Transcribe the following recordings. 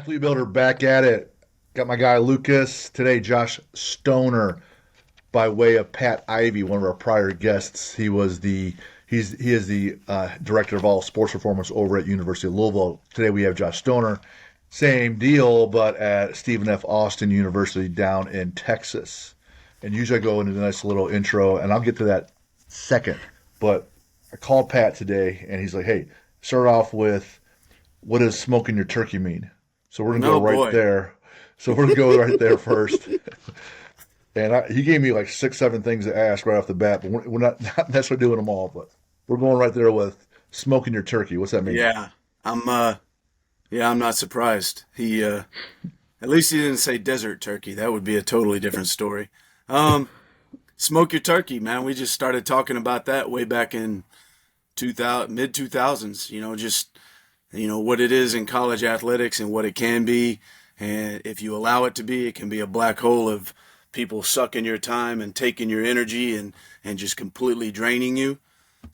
Athlete Builder back at it. Got my guy Lucas today, Josh Stoner, by way of Pat Ivy, one of our prior guests. He is the director of all sports performance over at University of Louisville. Today we have Josh Stoner, same deal, but at Stephen F. Austin University down in Texas. And usually I go into a nice little intro, and I'll get to that second. But I called Pat today, and he's like, "Hey, start off with what does smoking your turkey mean?" So we're gonna go No right boy. there. So we're gonna go right there first. And he gave me like six, seven things to ask right off the bat, but we're not necessarily doing them all. But we're going right there with smoking your turkey. What's that mean? Yeah. I'm I'm not surprised. He at least he didn't say desert turkey. That would be a totally different story. Um Smoke your turkey, man. We just started talking about that way back in 2000 mid 2000s, just what it is in college athletics and what it can be. And if you allow it to be, it can be a black hole of people sucking your time and taking your energy and just completely draining you.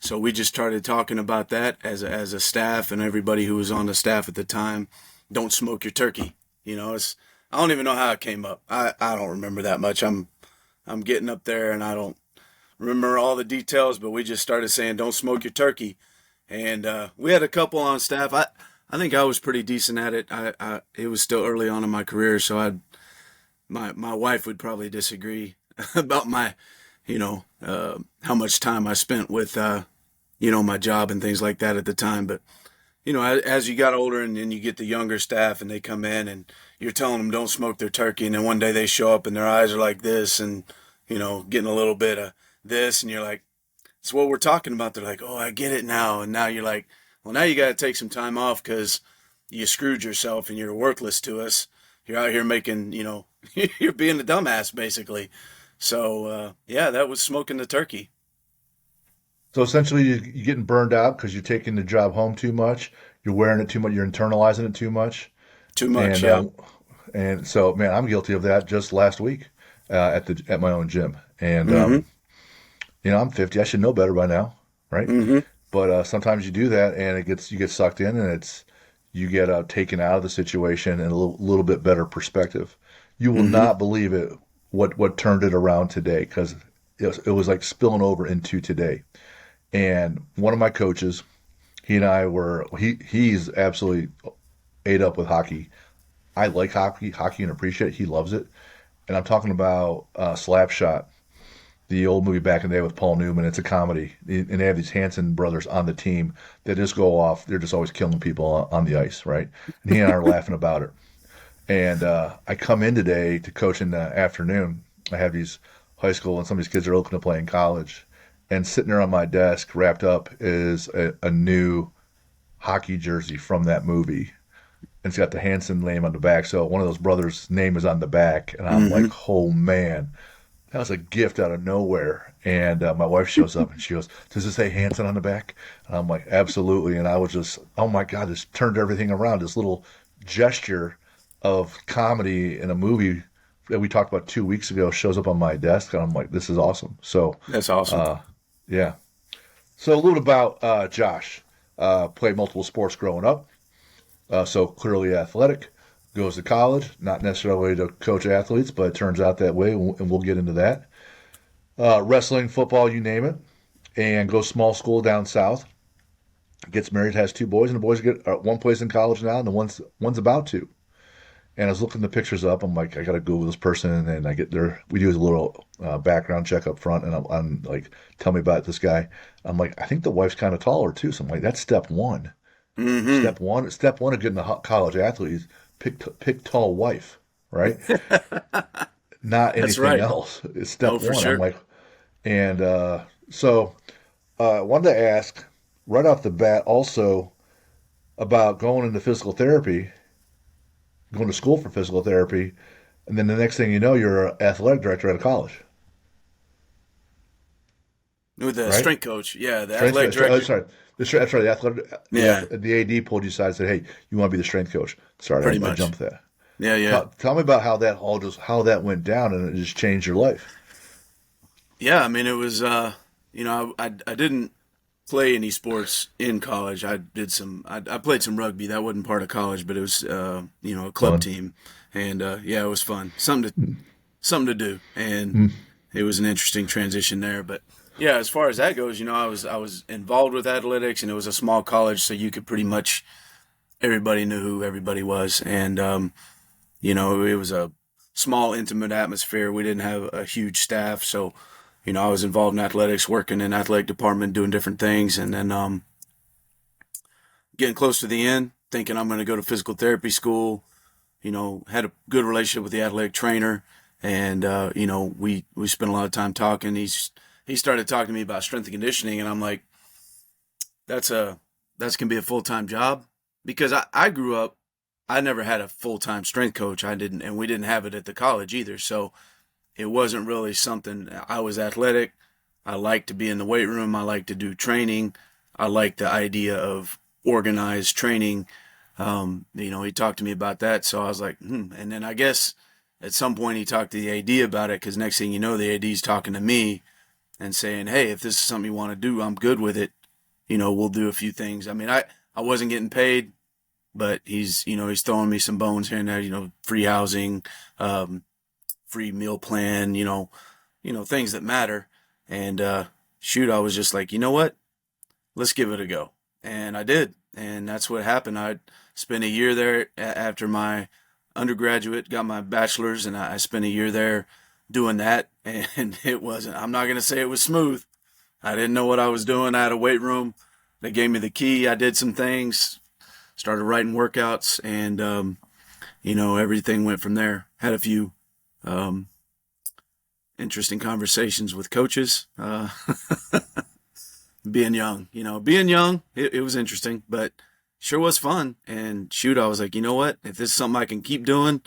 So we just started talking about that as a staff and everybody who was on the staff at the time. Don't smoke your turkey. I don't even know how it came up. I don't remember that much. I'm getting up there and I don't remember all the details, but we just started saying don't smoke your turkey. And we had a couple on staff. I think I was pretty decent at it. It was still early on in my career, so my wife would probably disagree about my how much time I spent with my job and things like that at the time. But as you got older and then you get the younger staff and they come in and you're telling them don't smoke their turkey, and then one day they show up and their eyes are like this and getting a little bit of this, and you're like, it's what we're talking about. They're like, oh, I get it now. And now you're like, well, now you got to take some time off because you screwed yourself and you're worthless to us. You're out here making, you're being a dumbass basically. So yeah, that was smoking the turkey. So essentially, you're getting burned out because you're taking the job home too much. You're wearing it too much. You're internalizing it too much. Too much, And yeah. so, man, I'm guilty of that just last week at my own gym. And Mm-hmm. I'm 50. I should know better by now, right? Mm-hmm. But sometimes you do that, and you get sucked in, and you get taken out of the situation and a little bit better perspective. You will Mm-hmm. not believe it what turned it around today, because it was like spilling over into today. And one of my coaches, he's absolutely ate up with hockey. I like hockey and appreciate it. He loves it. And I'm talking about Slapshot, the old movie back in the day with Paul Newman. It's a comedy, and they have these Hanson brothers on the team that just go off. They're just always killing people on the ice, right? And he and I are laughing about it. And I come in today to coach in the afternoon. I have these high school, and some of these kids are looking to play in college. And sitting there on my desk, wrapped up, is a new hockey jersey from that movie. And it's got the Hanson name on the back. So one of those brothers' name is on the back. And I'm like, Mm-hmm. oh man, that was a gift out of nowhere. And my wife shows up and she goes, "Does it say Hanson on the back?" And I'm like, "Absolutely." And I was just, oh my God, this turned everything around. This little gesture of comedy in a movie that we talked about 2 weeks ago shows up on my desk. And I'm like, this is awesome. So, That's awesome. uh, yeah. So a little about Josh. Played multiple sports growing up, so clearly athletic. Goes to college, not necessarily to coach athletes, but it turns out that way, and we'll get into that. Wrestling, football, you name it, and goes small school down south. Gets married, has two boys, and the boys get one plays in college now, and the one's about to. And I was looking the pictures up. I'm like, I gotta Google this person, and then I get there. We do a little background check up front, and I'm like, tell me about this guy. I'm like, I think the wife's kind of taller too. So I'm like, that's step one. Mm-hmm. Step one of getting a college athlete is pick tall wife, right? Not That's anything right. else. It's Oh, step for one. I'm sure. like, and so I wanted to ask right off the bat also about going into physical therapy, going to school for physical therapy, and then the next thing you know, you're an athletic director at a college, With the right? strength coach, yeah, the Strength. athletic director. Sorry, that's right. Yeah, The AD pulled you aside and said, "Hey, you want to be the strength coach?" Sorry, pretty I much. jumped that. Yeah, yeah. Tell me about how that went down and it just changed your life. Yeah, I mean, it was, I didn't play any sports in college. I played some rugby. That wasn't part of college, but it was, a club Fun. team. And, yeah, it was fun. Something to do. And Mm. it was an interesting transition there. But yeah, as far as that goes, I was involved with athletics, and it was a small college, so you could pretty much everybody knew who everybody was, and it was a small, intimate atmosphere. We didn't have a huge staff, so I was involved in athletics, working in athletic department, doing different things, and then getting close to the end, thinking I'm going to go to physical therapy school. Had a good relationship with the athletic trainer, and we spent a lot of time talking. He started talking to me about strength and conditioning, and I'm like, that's a that's gonna be a full-time job, because I grew up, I never had a full-time strength coach. I didn't, and we didn't have it at the college either. So it wasn't really something. I was athletic. I like to be in the weight room. I like to do training. I like the idea of organized training. He talked to me about that, so I was like, And then I guess at some point he talked to the AD about it, because next thing you know, the AD's talking to me and saying, "Hey, if this is something you want to do, I'm good with it. We'll do a few things." I mean, I wasn't getting paid, but he's throwing me some bones here and there. Free housing, um, free meal plan. Things that matter. And shoot, I was just like, you know what? Let's give it a go. And I did, and that's what happened. I spent a year there after my undergraduate, got my bachelor's, and I spent a year there doing that. And it wasn't. I'm not gonna say it was smooth. I didn't know what I was doing. I had a weight room. They gave me the key. I did some things, started writing workouts, and everything went from there. Had a few um, interesting conversations with coaches. Being young, it was interesting, but sure was fun. And shoot, I was like, you know what? If this is something I can keep doing,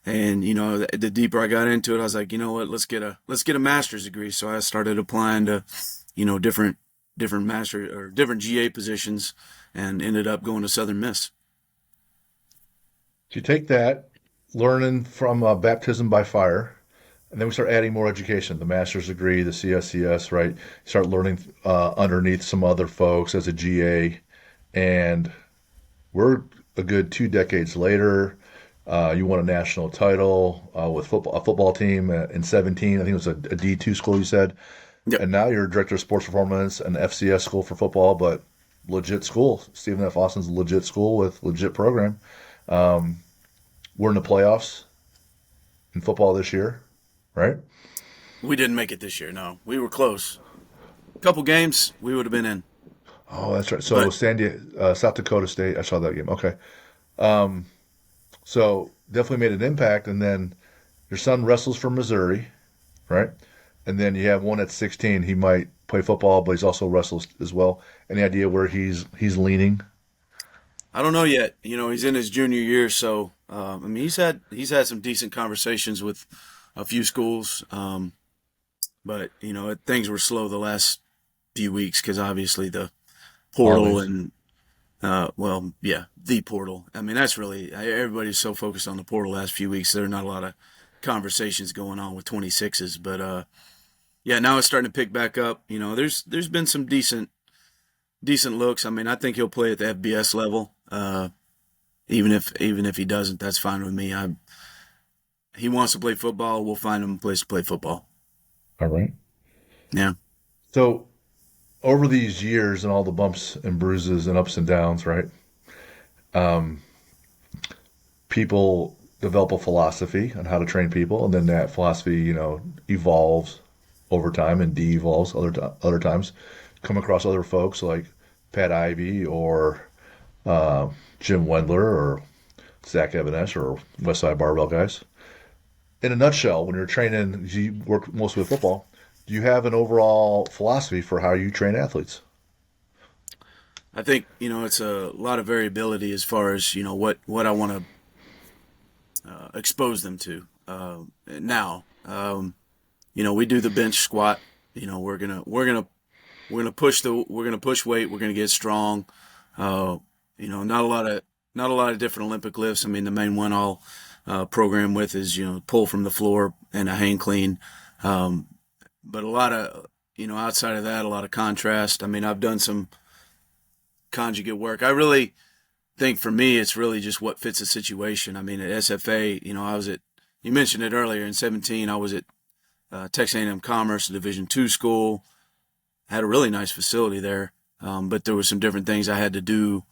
and the deeper I got into it, I was like, you know what? Let's get a master's degree. So I started applying to, different master or different GA positions, and ended up going to Southern Miss. So you take that, learning from baptism by fire, and then we start adding more education, the master's degree, the CSCS, right? You start learning underneath some other folks as a GA, and we're a good 2 decades later. You won a national title with a football team in 17. I think it was a D2 school, you said. Yep. And now you're director of sports performance and FCS school for football, but legit school. Stephen F. Austin's a legit school with legit program. Um, we're in the playoffs in football this year, right? We didn't make it this year. No, we were close. A couple games, we would have been in. Oh, that's right. So But South Dakota State. I saw that game. Okay. Um, so definitely made an impact. And then your son wrestles for Missouri, right? And then you have one at 16. He might play football, but he's also wrestles as well. Any idea where he's leaning? I don't know yet. He's in his junior year, so I mean, he's had some decent conversations with a few schools. But things were slow the last few weeks, because obviously the portal, Holidays. and well, yeah, the portal. I mean, that's really, everybody's so focused on the portal the last few weeks. There are not a lot of conversations going on with 26s, but yeah, now it's starting to pick back up. There's been some decent looks. I mean, I think he'll play at the FBS level. Even if he doesn't, that's fine with me. He wants to play football. We'll find him a place to play football. All right. Yeah. So over these years and all the bumps and bruises and ups and downs, right? Um, people develop a philosophy on how to train people, and then that philosophy, evolves over time and de-evolves other times. Come across other folks like Pat Ivy or uh, Jim Wendler or Zach Evanesh or Westside Barbell guys. In a nutshell, when you're training, you work mostly with football. Do you have an overall philosophy for how you train athletes? I think, it's a lot of variability as far as, what I want to expose them to. Now, we do the bench squat. We're gonna push weight. We're gonna get strong. Uh, not a lot of different Olympic lifts. I mean, the main one I'll program with is pull from the floor and a hang clean. But outside of that, a lot of contrast. I mean, I've done some conjugate work. I really think for me, it's really just what fits the situation. I mean, at SFA, you mentioned it earlier in 17, I was at Texas A&M Commerce, a Division II school. I had a really nice facility there, but there were some different things I had to do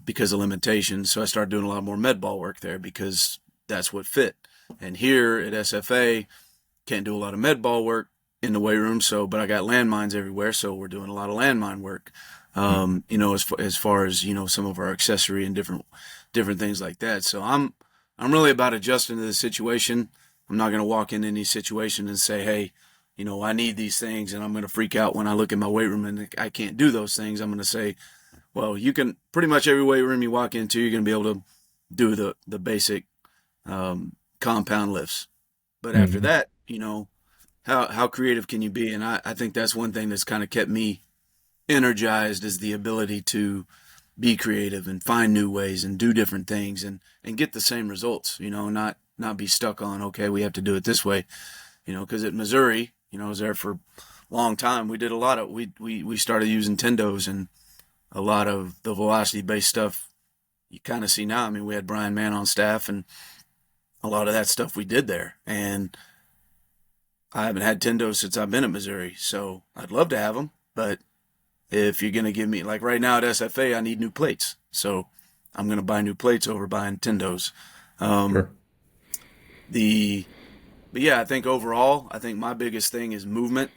because of limitations. So I started doing a lot more med ball work there because that's what fit. And here at SFA, can't do a lot of med ball work in the weight room. So, but I got landmines everywhere, so we're doing a lot of landmine work. As far as some of our accessory and different things like that. So I'm really about adjusting to the situation. I'm not going to walk in any situation and say, hey, I need these things, and I'm going to freak out when I look at my weight room and I can't do those things. I'm going to say, well, you can pretty much every weight room you walk into, you're going to be able to do the basic compound lifts. But after Mm-hmm. that, how creative can you be? And I think that's one thing that's kind of kept me energized is the ability to be creative and find new ways and do different things and get the same results, not be stuck on, okay, we have to do it this way, because at Missouri, I was there for a long time. We did a lot of, we started using tendos and a lot of the velocity based stuff you kind of see now. I mean, we had Brian Mann on staff and a lot of that stuff we did there. And I haven't had tendos since I've been at Missouri. So I'd love to have them, but if you're going to give me, like right now at SFA, I need new plates. So I'm going to buy new plates over buying tendos. Um, Sure. the, but yeah, I think overall, I think my biggest thing is movement,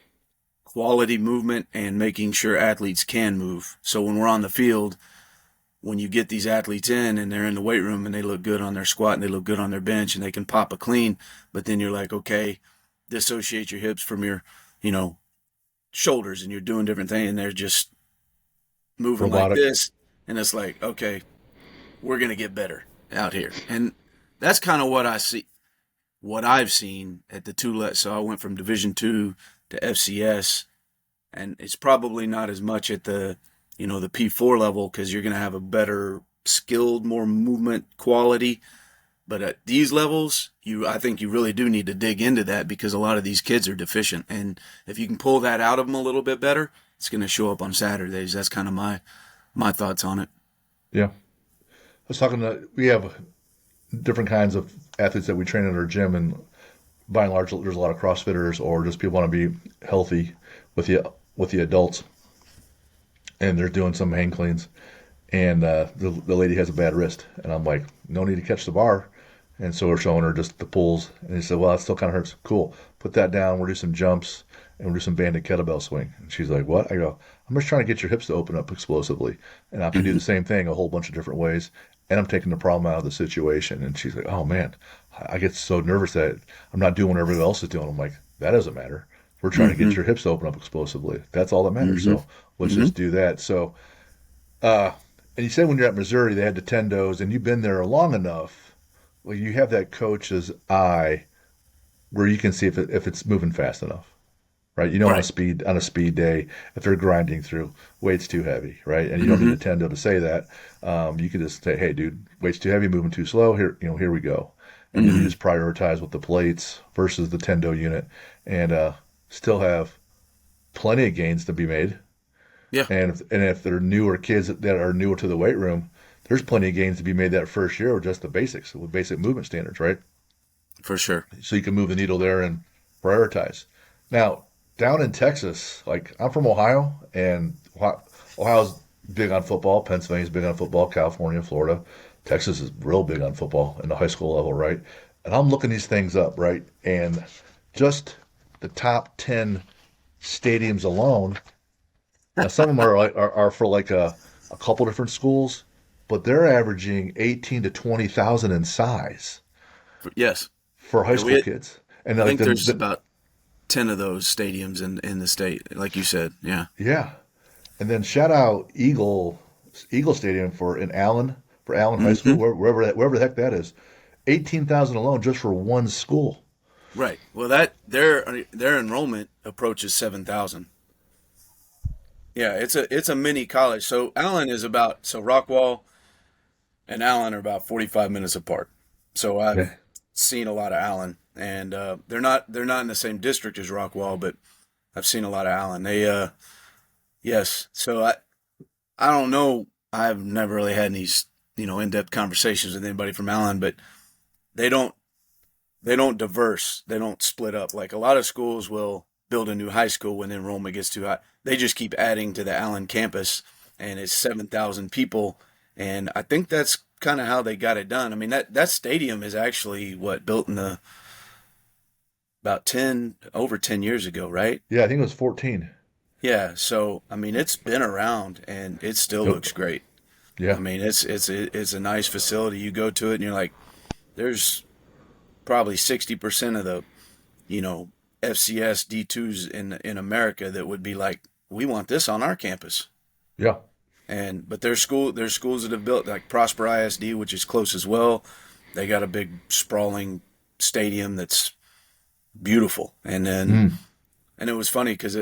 quality movement, and making sure athletes can move. So when we're on the field, when you get these athletes in and they're in the weight room and they look good on their squat and they look good on their bench and they can pop a clean, but then you're like, okay, dissociate your hips from your, you know, shoulders and you're doing different things and they're just moving like Robotic. this. And it's like, okay, we're going to get better out here. And that's kind of what I see, what I've seen at the so I went from Division two to FCS, and it's probably not as much at the P4 level because you're going to have a better skilled, more movement quality. But at these levels, I think you really do need to dig into that because a lot of these kids are deficient, and if you can pull that out of them a little bit better, it's going to show up on Saturdays. That's kind of my thoughts on it. Yeah. I was talking to, we have different kinds of athletes that we train at our gym, and by and large, there's a lot of CrossFitters or just people want to be healthy with the adults, and they're doing some hang cleans, and the lady has a bad wrist, and I'm like, no need to catch the bar, and so we're showing her just the pulls, and he said, well, it still kind of hurts. Cool, put that down. We'll do some jumps, and we'll do some banded kettlebell swing. And she's like, what? I go, I'm just trying to get your hips to open up explosively, and I can do Mm-hmm. the same thing a whole bunch of different ways, and I'm taking the problem out of the situation. And she's like, oh man, I get so nervous that I'm not doing what everybody else is doing. I'm like, that doesn't matter. We're trying to get Mm-hmm. your hips to open up explosively. That's all that matters. Mm-hmm. So let's Mm-hmm. just do that. So uh, and you said when you're at Missouri, they had the tendos, and you've been there long enough. Well, you have that coach's eye where you can see if it's moving fast enough, right? You know, Right. on a speed day, if they're grinding through, weight's too heavy, right? And you don't need Mm-hmm. a tendo to say that. You can just say, hey, dude, weight's too heavy, moving too slow. Here we go. And then you Mm-hmm. just prioritize with the plates versus the tendo unit, and still have plenty of gains to be made. Yeah, And if they're newer kids that are newer to the weight room, there's plenty of gains to be made that first year with just the basics, with basic movement standards, right? for sure. So you can move the needle there and prioritize. Now, down in Texas, like I'm from Ohio, and Ohio's big on football. Pennsylvania's big on football. California, Florida, Texas is real big on football in the high school level, right? And I'm looking these things up, right? And just the top 10 stadiums alone. Now, some of them are for like a couple different schools, but they're averaging 18 to 20,000 in size Yes. for high Yeah, school kids. And I like think there's about 10 of those stadiums in the state, like you said. Yeah. yeah. And then shout out Eagle Stadium in Allen, for Allen High School, Mm-hmm. wherever the heck that is. 18,000 alone just for one school. Right. Well, that their enrollment approaches 7,000. Yeah, it's a mini college. So Allen is about so Rockwall and Allen are about 45 minutes apart. So I've Okay. seen a lot of Allen, and they're not in the same district as Rockwall, but I've seen a lot of Allen. Yes. So I don't know. I've never really had any, in-depth conversations with anybody from Allen, but they don't they don't diverse. They don't split up. Like a lot of schools will build a new high school when the enrollment gets too high. They just keep adding to the Allen campus, and it's 7,000 people. And I think that's kind of how they got it done. I mean, that stadium is actually what built in the about 10 years ago, right? Yeah, I think it was 14. Yeah. So I mean, it's been around, and it still Yep. looks great. I Yeah. mean, it's a nice facility. You go to it, and you're like, there's probably 60% of the FCS D2s in America that would be like, we want this on our campus. Yeah. But there's schools that have built like Prosper ISD, which is close as well. They got a big sprawling stadium that's beautiful. Mm. And it was funny because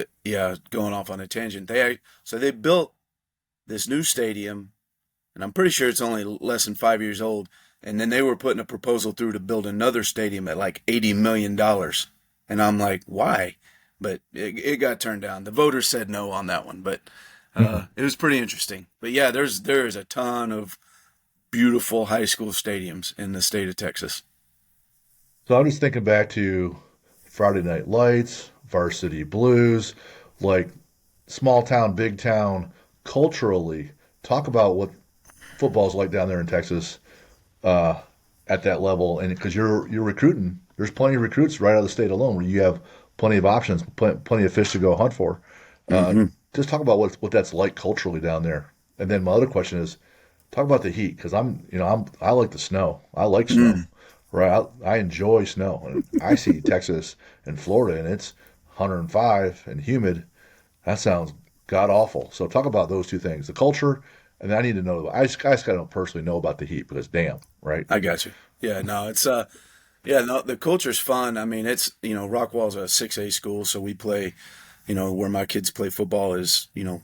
going off on a tangent, they built this new stadium, and I'm pretty sure it's only less than 5 years old. And then they were putting a proposal through to build another stadium at like $80 million. And I'm like, why? But it got turned down. The voters said no on that one. But it was pretty interesting. But yeah, there's a ton of beautiful high school stadiums in the state of Texas. So I'm just thinking back to Friday Night Lights, Varsity Blues, like small town, big town, culturally. Talk about what football's like down there in Texas uh, at that level, and because you're recruiting, there's plenty of recruits right out of the state alone where you have plenty of options, plenty of fish to go hunt for. Uh, Hmm. just talk about what that's like culturally down there. And then my other question is, talk about the heat because I like the snow. I like snow, Mm. right? I enjoy snow, and I see Texas and Florida, and it's 105 and humid. That sounds god awful. So talk about those two things: the culture, and I need to know. I just gotta personally know about the heat because damn, right? I got you. Yeah, no, it's yeah, no, the culture's fun. I mean, it's Rockwall's a 6A school, so we play, where my kids play football is the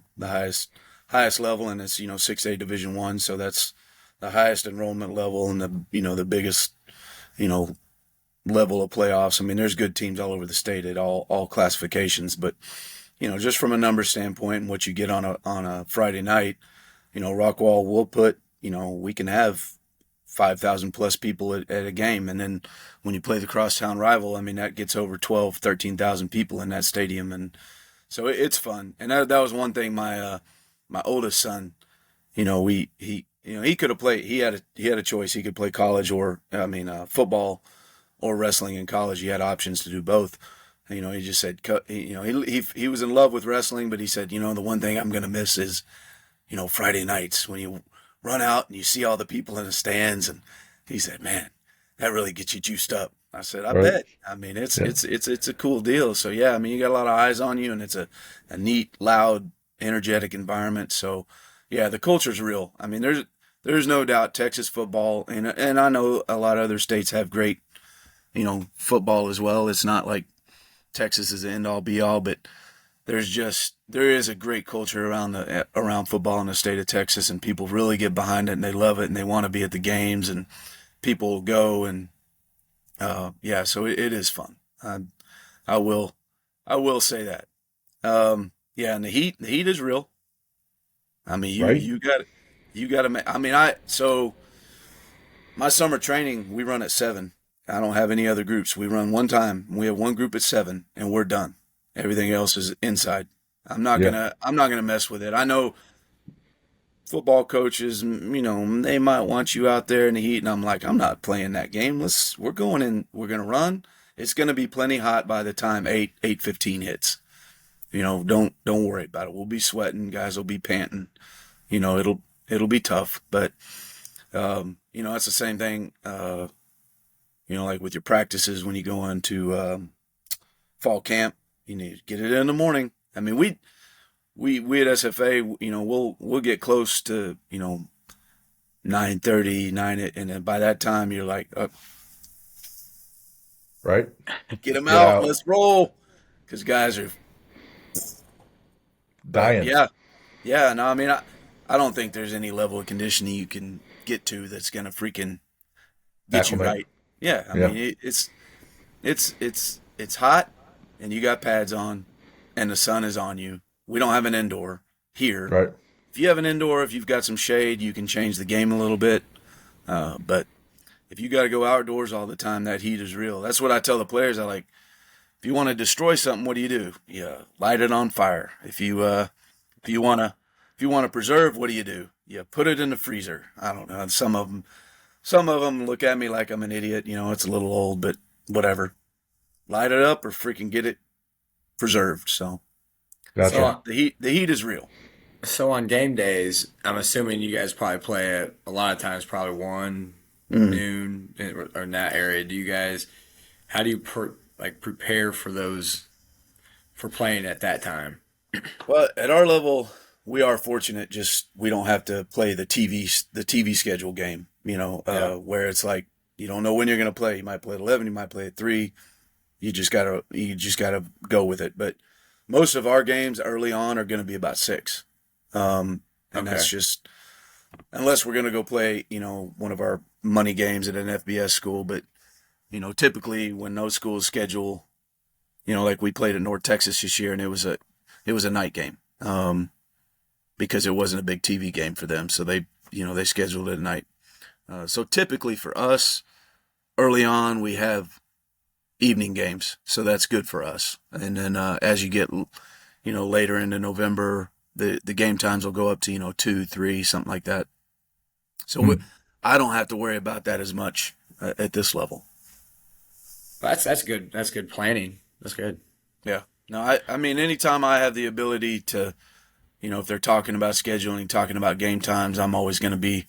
highest level, and it's 6A Division One, so that's the highest enrollment level and the biggest you know level of playoffs. I mean, there's good teams all over the state at all classifications, but just from a number standpoint and what you get on a Friday night, Rockwall will put, we can have 5,000 plus people at a game. And then when you play the crosstown rival, I mean, that gets over 12, 13,000 people in that stadium. And so it's fun. And that was one thing my oldest son, he could have played, he had a choice. He could play college football or wrestling in college. He had options to do both. He just said, he was in love with wrestling, but he said, the one thing I'm going to miss is Friday nights when you run out and you see all the people in the stands. And he said, man, that really gets you juiced up. I said, I Right? bet. I mean, it's Yeah. it's it's it's a cool deal. So yeah, I mean, you got a lot of eyes on you, and it's a neat, loud, energetic environment. So yeah, the culture's real. I mean, there's no doubt Texas football, and I know a lot of other states have great football as well. It's not like Texas is the end all be all, but there is a great culture around football in the state of Texas, and people really get behind it and they love it and they want to be at the games and people go and yeah, so it is fun. I will I will say that. Yeah, and the heat is real. I mean, Right? you got to. I mean, so my summer training we run at 7. I don't have any other groups. We run one time. We have one group at 7, and we're done. Everything else is inside. Yeah. I'm not gonna mess with it. I know football coaches, they might want you out there in the heat, and I'm like, I'm not playing that game. We're going in. We're gonna run. It's gonna be plenty hot by the time 8:15 hits. Don't worry about it. We'll be sweating. Guys will be panting. It'll be tough, but it's the same thing. Like with your practices when you go into fall camp, you need to get it in the morning. I mean, we at SFA, we'll get close to 9:30, and then by that time you're like, Right? get them Get out, out. let's roll, because guys are. But Dying. yeah, no, I mean, I don't think there's any level of conditioning you can get to that's gonna freaking get you Acclimate. right. Yeah, I Yeah. mean, it's hot, and you got pads on. and the sun is on you. We don't have an indoor here. Right. If you have an indoor, if you've got some shade, you can change the game a little bit. But if you got to go outdoors all the time, that heat is real. That's what I tell the players. I like, if you want to destroy something, what do? You light it on fire. If you wanna if you wanna preserve, what do? You put it in the freezer. I don't know. And some of them look at me like I'm an idiot. It's a little old, but whatever. Light it up or freaking get it preserved. So So, Gotcha. the heat is real. so on game days, I'm assuming you guys probably play at a lot of times, probably one Mm. noon or in that area. Do you guys? How do you prepare for those for playing at that time? Well, at our level, we are fortunate. Just we don't have to play the TV schedule game. Yeah. Where it's like you don't know when you're gonna play. You might play at 11. You might play at 3. You just gotta go with it. But most of our games early on are gonna be about 6, and Okay. that's just unless we're gonna go play one of our money games at an FBS school. But typically when those schools schedule, like we played at North Texas this year, and it was a night game. Because it wasn't a big TV game for them. So they scheduled it at night. So typically for us, early on, we have evening games. So that's good for us. And then as you get, later into November, the game times will go up to, 2, 3, something like that. So Hmm. I don't have to worry about that as much at this level. That's good. That's good planning. That's good. Yeah. No, I mean, anytime I have the ability to, if they're talking about scheduling, talking about game times, I'm always going to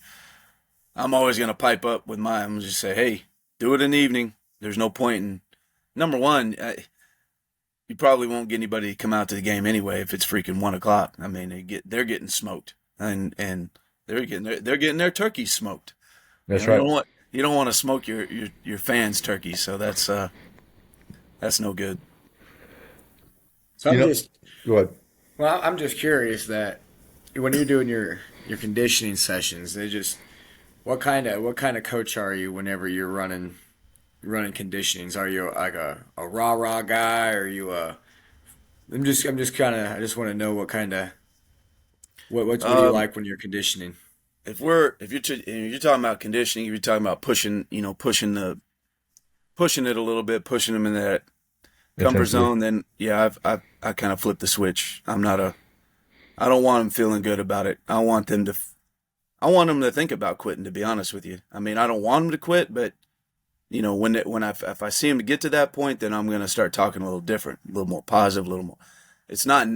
pipe up with mine. I'm going to just say, hey, do it in the evening. There's no point in, number one, you probably won't get anybody to come out to the game anyway if it's freaking 1 o'clock. I mean, they're getting smoked, and they're getting their turkeys smoked. That's You right. don't want to smoke your fans' turkeys, so that's no good. So You I'm know, just go ahead. well, I'm just curious that when you're doing your conditioning sessions, they just what kind of coach are you whenever you're running conditionings? Are you like a rah guy? Are you a I'm just kind of I just want to know what do you Um, like when you're conditioning? if you're talking about conditioning, if you're talking about pushing, pushing it a little bit, pushing them in that comfort Intensity. zone, then yeah, I kind of flip the switch. I don't want them feeling good about it. I want them to think about quitting. To be honest with you, I mean, I don't want them to quit, but if I see them to get to that point, then I'm gonna start talking a little different, a little more positive, a little more. It's not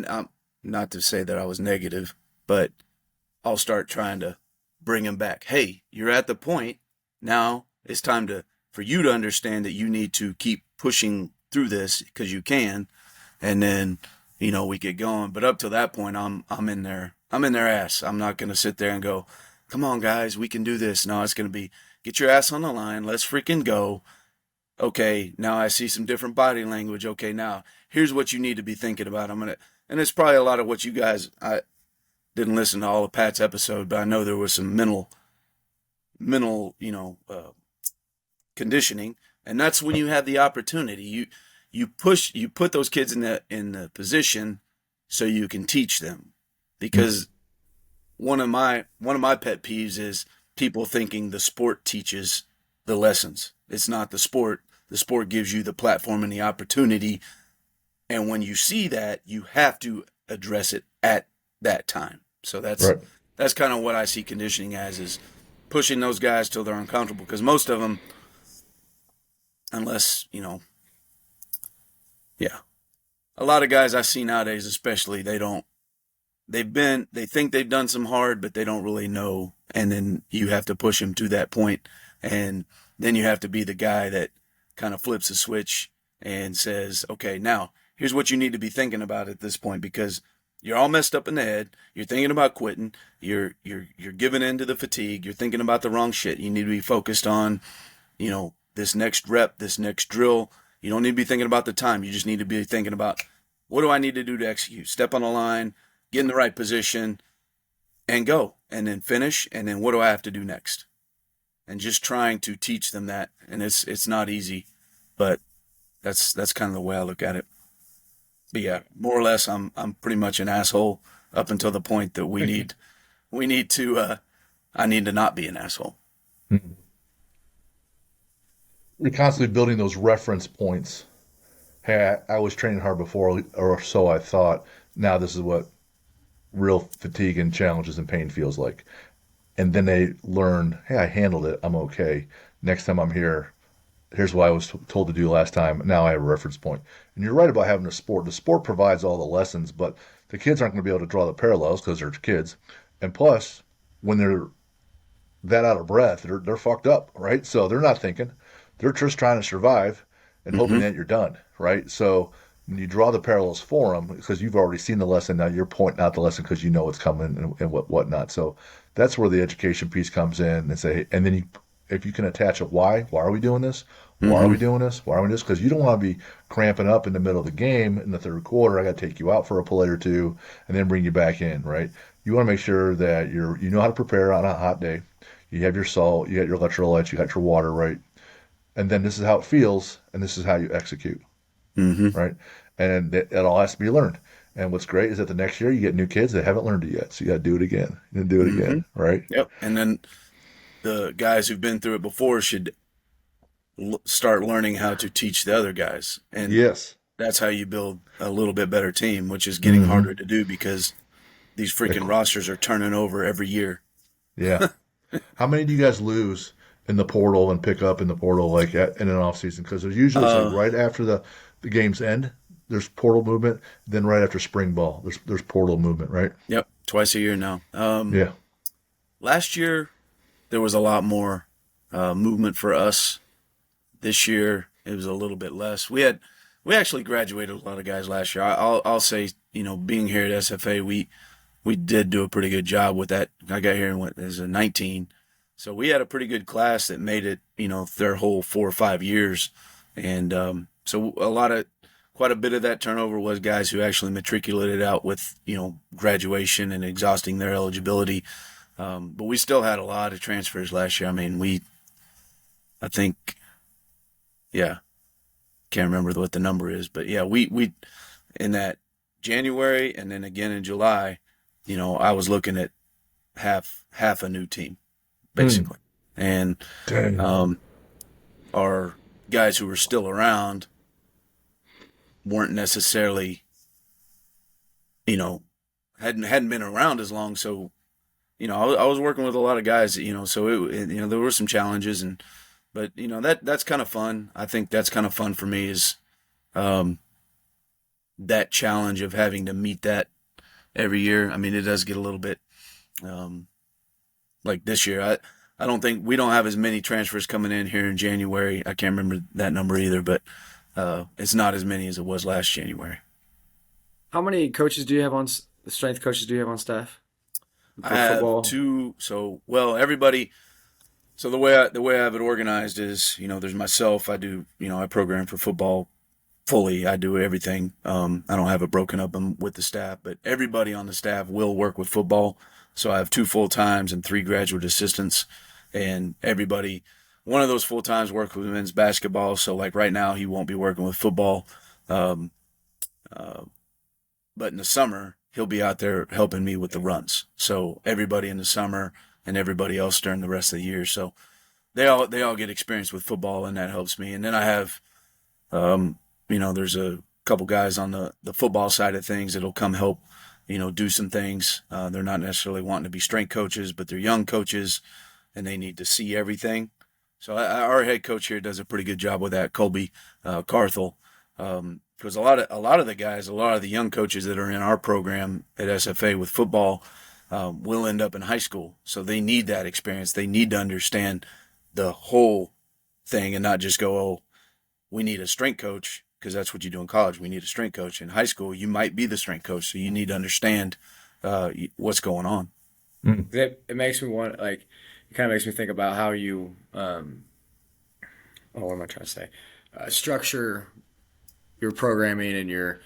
to say that I was negative, but I'll start trying to bring them back. Hey, you're at the point now. It's time for you to understand that you need to keep pushing through this because you can, and then we get going. But up to that point, I'm in their ass. I'm not gonna sit there and go, "Come on, guys, we can do this." No, it's gonna be get your ass on the line. Let's freaking go. Okay, now I see some different body language. Okay, now here's what you need to be thinking about. And it's probably a lot of what you guys. I didn't listen to all of Pat's episode, but I know there was some mental, conditioning, and that's when you have the opportunity. You put those kids in the position so you can teach them, Hmm. because one of my pet peeves is people thinking the sport teaches the lessons. It's not the sport. The sport gives you the platform and the opportunity, and when you see that, you have to address it at that time. So that's Right. that's kind of what I see conditioning as, is pushing those guys till they're uncomfortable, because most of them, unless yeah, a lot of guys I see nowadays, especially, they think they've done some hard, but they don't really know. And then you have to push them to that point, and then you have to be the guy that kind of flips a switch and says, "Okay, now here's what you need to be thinking about at this point, because you're all messed up in the head. You're thinking about quitting. You're giving in to the fatigue. You're thinking about the wrong shit. You need to be focused on, this next rep, this next drill. You don't need to be thinking about the time. You just need to be thinking about, what do I need to do to execute? Step on the line, get in the right position, and go, and then finish, and then what do I have to do next?" And just trying to teach them that, and it's not easy, but that's kind of the way I look at it. But yeah, more or less, I'm pretty much an asshole up until the point that we need to I need to not be an asshole. You're constantly building those reference points. Hey, I was training hard before, or so I thought. Now this is what real fatigue and challenges and pain feels like. And then they learn, hey, I handled it. I'm okay. Next time I'm here, here's what I was told to do last time. Now I have a reference point. And you're right about having a sport. The sport provides all the lessons, but the kids aren't going to be able to draw the parallels because they're kids. And plus, when they're that out of breath, they're fucked up, right? So they're not thinking. They're just trying to survive and hoping Hmm. that you're done, right? So when you draw the parallels for them, because you've already seen the lesson, now you're pointing out the lesson because you know what's coming and whatnot. So that's where the education piece comes in and say, and then if you can attach a why are we doing this? Why are we Hmm. doing this? Why are we doing this? Because you don't want to be cramping up in the middle of the game in the third quarter. I got to take you out for a play or two and then bring you back in, right? You want to make sure that you know how to prepare on a hot day. You have your salt, you got your electrolytes, you got your water, right? And then this is how it feels, and this is how you execute, Hmm. right? And it all has to be learned. And what's great is that the next year you get new kids that haven't learned it yet, so you got to do it again and do it Hmm. again, right? Yep. And then the guys who've been through it before should start learning how to teach the other guys, and Yes. that's how you build a little bit better team, which is getting Mm-hmm. harder to do because these freaking rosters are turning over every year. Yeah. How many do you guys lose in the portal and pick up in the portal like in an off season? Because there's usually it's like Uh, right after the games end, there's portal movement. Then right after spring ball, there's portal movement, right? yep, twice a year now. Yeah. Last year there was a lot more movement for us. This year it was a little bit less. We actually graduated a lot of guys last year. I'll say, being here at SFA, we did do a pretty good job with that. I got here and went as a 19, so we had a pretty good class that made it, their whole 4 or 5 years, and so quite a bit of that turnover was guys who actually matriculated out with graduation and exhausting their eligibility. But we still had a lot of transfers last year. I mean, I think, yeah, can't remember what the number is, but yeah, we in that January and then again in July, I was looking at half a new team Mm. basically, and Dang. um, our guys who were still around weren't necessarily, you know, hadn't been around as long. So I was working with a lot of guys, so there were some challenges, and but that's kind of fun. I think that's kind of fun for me is um, that challenge of having to meet that every year. I mean, it does get a little bit um, like this year. I don't think we don't have as many transfers coming in here in January. I can't remember that number either, but it's not as many as it was last January. How many coaches do you have on strength coaches do you have on staff I for have football? two. So well, everybody. So the way I have it organized is, there's myself. I do, I program for football fully. I do everything. I don't have it broken up with the staff, but everybody on the staff will work with football. So I have two full times and three graduate assistants, and everybody. One of those full times work with men's basketball. So like right now, he won't be working with football, um, uh, but in the summer he'll be out there helping me with the runs. So everybody in the summer and everybody else during the rest of the year. So they all get experience with football, and that helps me. And then I have there's a couple guys on the football side of things that'll come help, do some things. They're not necessarily wanting to be strength coaches, but they're young coaches and they need to see everything. So our head coach here does a pretty good job with that, Colby Carthel, because a lot of the guys, a lot of the young coaches that are in our program at SFA with football will end up in high school. So they need that experience. They need to understand the whole thing and not just go, oh, we need a strength coach because that's what you do in college. We need a strength coach. In high school, you might be the strength coach, so you need to understand what's going on. Mm. It makes me want like it kind of makes me think about how you what am I trying to say? Structure your programming and your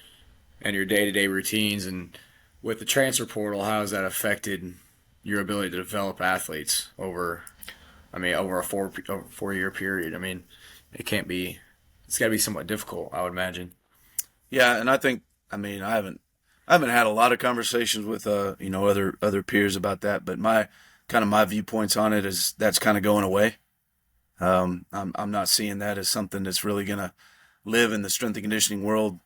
day to day routines, and with the transfer portal, how has that affected your ability to develop athletes over? I mean, over a 4 year period. I mean, it can't be. It's got to be somewhat difficult, I would imagine. Yeah, and I think I mean, I haven't had a lot of conversations with other peers about that, but my viewpoints on it is that's kind of going away. I'm not seeing that as something that's really gonna live in the strength and conditioning world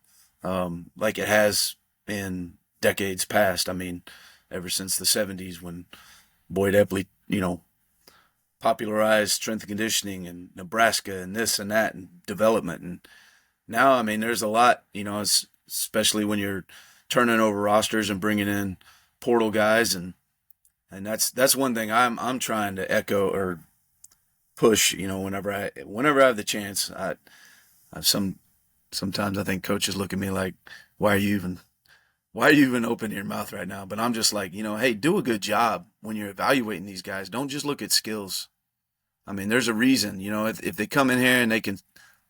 like it has in decades past. I mean, ever since the '70s when Boyd Epley, popularized strength and conditioning and Nebraska and this and that and development. And now, I mean, there's a lot, especially when you're turning over rosters and bringing in portal guys, and that's one thing I'm trying to echo or push. Whenever I have the chance, I sometimes I think coaches look at me like, why are you even opening your mouth right now? But I'm just like, hey, do a good job when you're evaluating these guys. Don't just look at skills. I mean, there's a reason, if they come in here and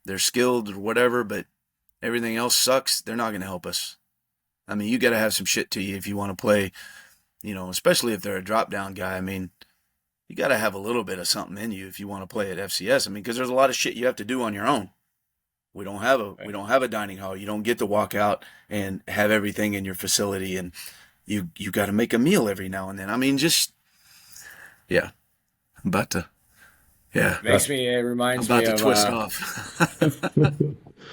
they're skilled or whatever, but everything else sucks, they're not going to help us. I mean, you got to have some shit to you if you want to play, especially if they're a drop down guy. I mean, you got to have a little bit of something in you if you want to play at FCS. I mean, because there's a lot of shit you have to do on your own. We don't have a dining hall. You don't get to walk out and have everything in your facility, and you got to make a meal every now and then. I mean, just yeah, I'm about to yeah, It I'm reminds about me to of twist off.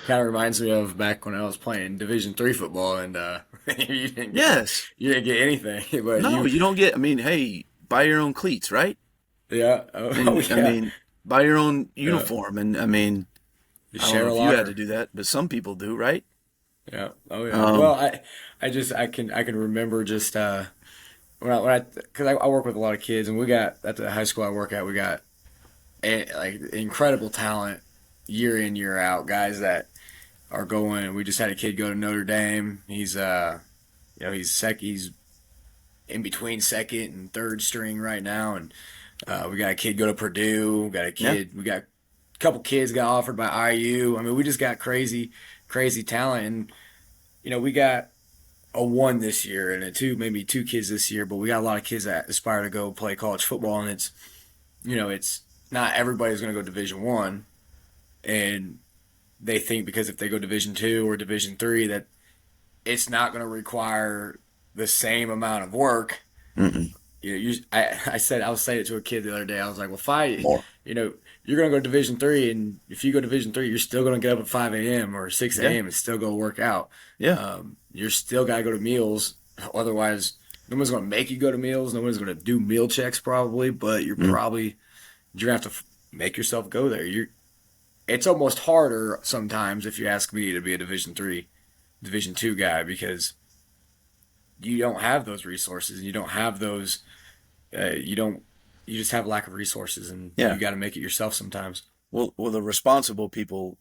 kind of reminds me of back when I was playing Division III football, and Yes, you didn't get anything, but no, you don't get. I mean, hey, buy your own cleats, right? yeah, And I yeah, mean, buy your own yeah. uniform, and I mean, You I don't share know a if you had to locker. do that, but some people do, right? Yeah. Oh yeah. Well, Um, I can remember just when I because I work with a lot of kids, and we got at the high school I work at, we got like incredible talent year in year out, guys that are going. We just had a kid go to Notre Dame. He's in between second and third string right now, and we got a kid go to Purdue. yeah, We got a couple kids got offered by IU. I mean, we just got crazy talent, and we got a one this year and a two, maybe two kids this year, but we got a lot of kids that aspire to go play college football, and it's not everybody's going to go Division 1, and they think because if they go Division 2 or Division 3 that it's not going to require the same amount of work. mm-mm, I was saying it to a kid the other day. I was like, well, if I, more, you know, you're going to go Division 3, and if you go Division 3, you're still going to get up at 5 a.m. or 6 yeah, a.m. and still go work out. yeah, You're still got to go to meals. Otherwise, no one's going to make you go to meals. No one's going to do meal checks probably, but mm, you're going to have to make yourself go there. It's almost harder sometimes if you ask me to be a Division 3, Division 2 guy because you don't have those resources. You don't have those. You don't. You just have lack of resources, and you yeah. got to make it yourself sometimes. Well, the responsible people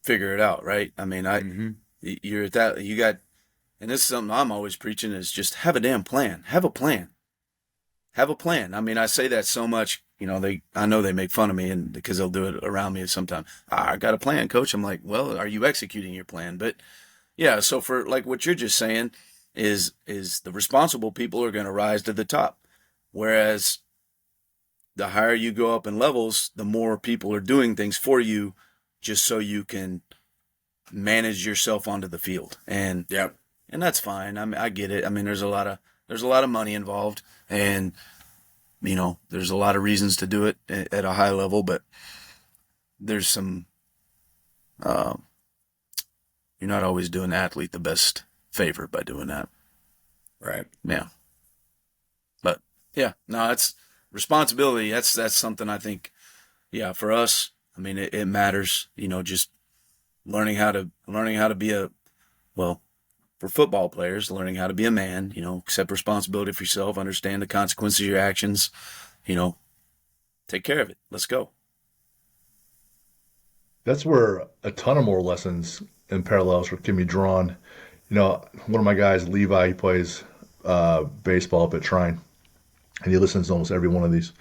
figure it out, right? I mean, Mm-hmm. you're at that. You got, and this is something I'm always preaching is just have a damn plan. Have a plan. Have a plan. I mean, I say that so much. I know they make fun of me, and because they'll do it around me sometimes. I got a plan, coach. I'm like, well, are you executing your plan? But yeah, so for like what you're just saying is the responsible people are going to rise to the top, whereas the higher you go up in levels, the more people are doing things for you, just so you can manage yourself onto the field, and Yep. that's fine. I mean, I get it. I mean, there's a lot of money involved, and there's a lot of reasons to do it at a high level, but there's some. Uh, you're not always doing the athlete the best favor by doing that. Right. Yeah, but yeah, no, that's responsibility. That's something I think. Yeah, for us, I mean, it matters. Just learning how to be well, for football players, learning how to be a man. Accept responsibility for yourself, understand the consequences of your actions. You know, take care of it. Let's go. That's where a ton of more lessons and parallels can be drawn. One of my guys, Levi, he plays baseball up at Trine, and he listens to almost every one of these,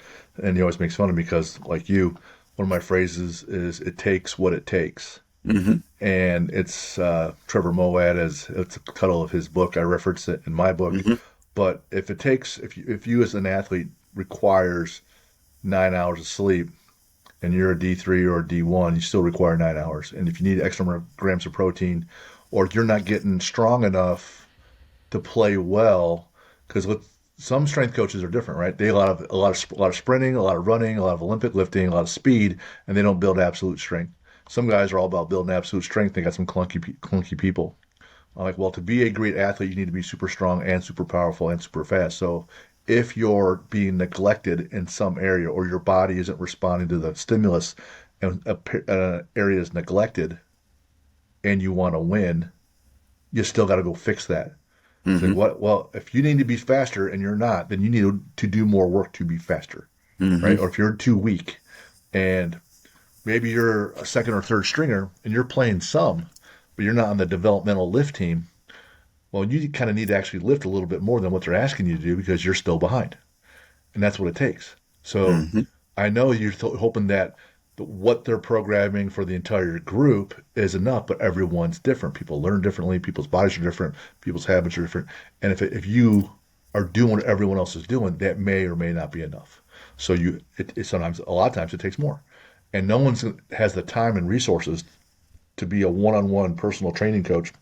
and he always makes fun of me because, like you, one of my phrases is "it takes what it takes," Mm-hmm. and it's Trevor Moawad as it's a title of his book. I reference it in my book, Mm-hmm. but if you as an athlete requires 9 hours of sleep, and you're a D3 or a D1, you still require 9 hours. And if you need extra grams of protein or you're not getting strong enough to play well. Because with some strength coaches are different, right? They a lot of sprinting, a lot of running, a lot of Olympic lifting, a lot of speed, and they don't build absolute strength. Some guys are all about building absolute strength. They got some clunky people. I'm like, well, to be a great athlete, you need to be super strong and super powerful and super fast. So if you're being neglected in some area or your body isn't responding to the stimulus and area is neglected and you want to win, you still got to go fix that. It's like, Mm-hmm. what? Well, if you need to be faster and you're not, then you need to do more work to be faster, right? Mm-hmm. Or if you're too weak and maybe you're a second or third stringer and you're playing some, but you're not on the developmental lift team, well, you kind of need to actually lift a little bit more than what they're asking you to do because you're still behind. And that's what it takes. So Mm-hmm. I know you're hoping that what they're programming for the entire group is enough, but everyone's different. People learn differently. People's bodies are different. People's habits are different. And if you are doing what everyone else is doing, that may or may not be enough. So sometimes, a lot of times, it takes more. And no one has the time and resources to be a one-on-one personal training coach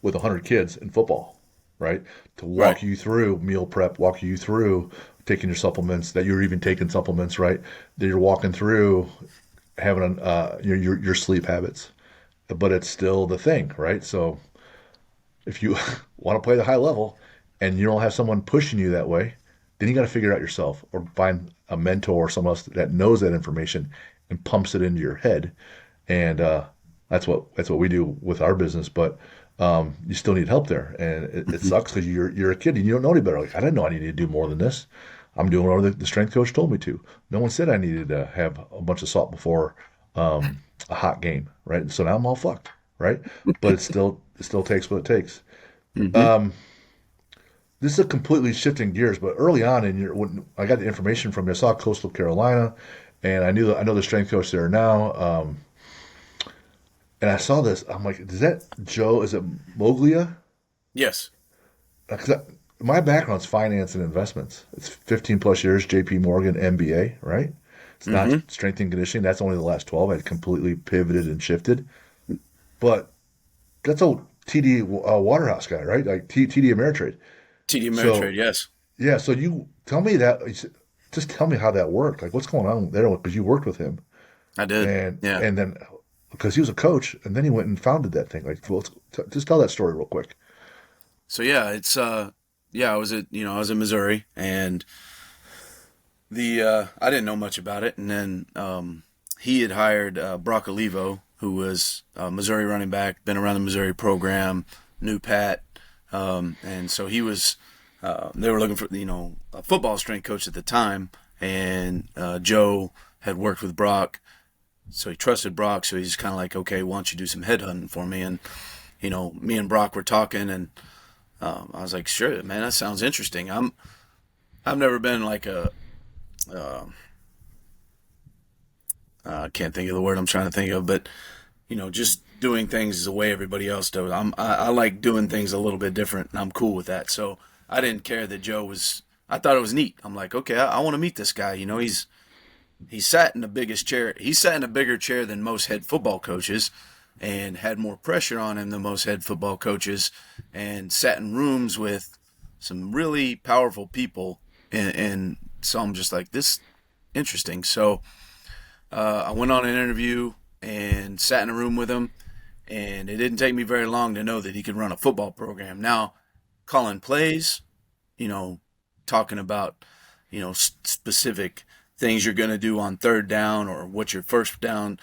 with 100 kids in football, right? To Right. walk you through meal prep, walk you through taking your supplements, that you're even taking supplements, right? That you're walking through having your sleep habits, but it's still the thing, right? So if you want to play the high level and you don't have someone pushing you that way, then you got to figure it out yourself or find a mentor or someone else that knows that information and pumps it into your head. And that's what we do with our business. But you still need help there, and it Mm-hmm. sucks because you're a kid and you don't know any better. Like I didn't know I needed to do more than this. I'm doing what the strength coach told me to. No one said I needed to have a bunch of salt before a hot game, right? So now I'm all fucked, right? But it still takes what it takes. Mm-hmm. Um, this is a completely shifting gears, but early on in your when I got the information from you, I saw Coastal Carolina, and I know the strength coach there now. And I saw this. I'm like, is that Joe? Is it Moglia? Yes. Because my background's finance and investments. It's 15 plus years, JP Morgan MBA, right? It's not Mm-hmm. strength and conditioning. That's only the last 12. I completely pivoted and shifted. But that's old TD Waterhouse guy, right? Like TD Ameritrade. TD Ameritrade. So, Yes, yeah, so you tell me that, just tell me how that worked. Like, what's going on there? Because you worked with him. I did. And, Yeah. and then, because he was a coach, and then he went and founded that thing. Like, well, just tell that story real quick. So yeah, it's yeah, I was in Missouri, and the I didn't know much about it, and then he had hired Brock Olivo, who was a Missouri running back, been around the Missouri program, knew Pat, and so he was. They were looking for a football strength coach at the time, and Joe had worked with Brock, so he trusted Brock. So he's kind of like, okay, why don't you do some headhunting for me? And me and Brock were talking, and I was like, sure, man, that sounds interesting. I've never been like uh, I can't think of the word I'm trying to think of, but just doing things the way everybody else does. I like doing things a little bit different, and I'm cool with that. So I didn't care that Joe was. I thought it was neat. I'm like, okay, I want to meet this guy. He sat in the biggest chair. He sat in a bigger chair than most head football coaches, and had more pressure on him than most head football coaches, and sat in rooms with some really powerful people. And so I'm just like, this interesting. So I went on an interview and sat in a room with him, and it didn't take me very long to know that he could run a football program. Now, calling plays, you know, talking about, specific things you're going to do on third down, or what your first down,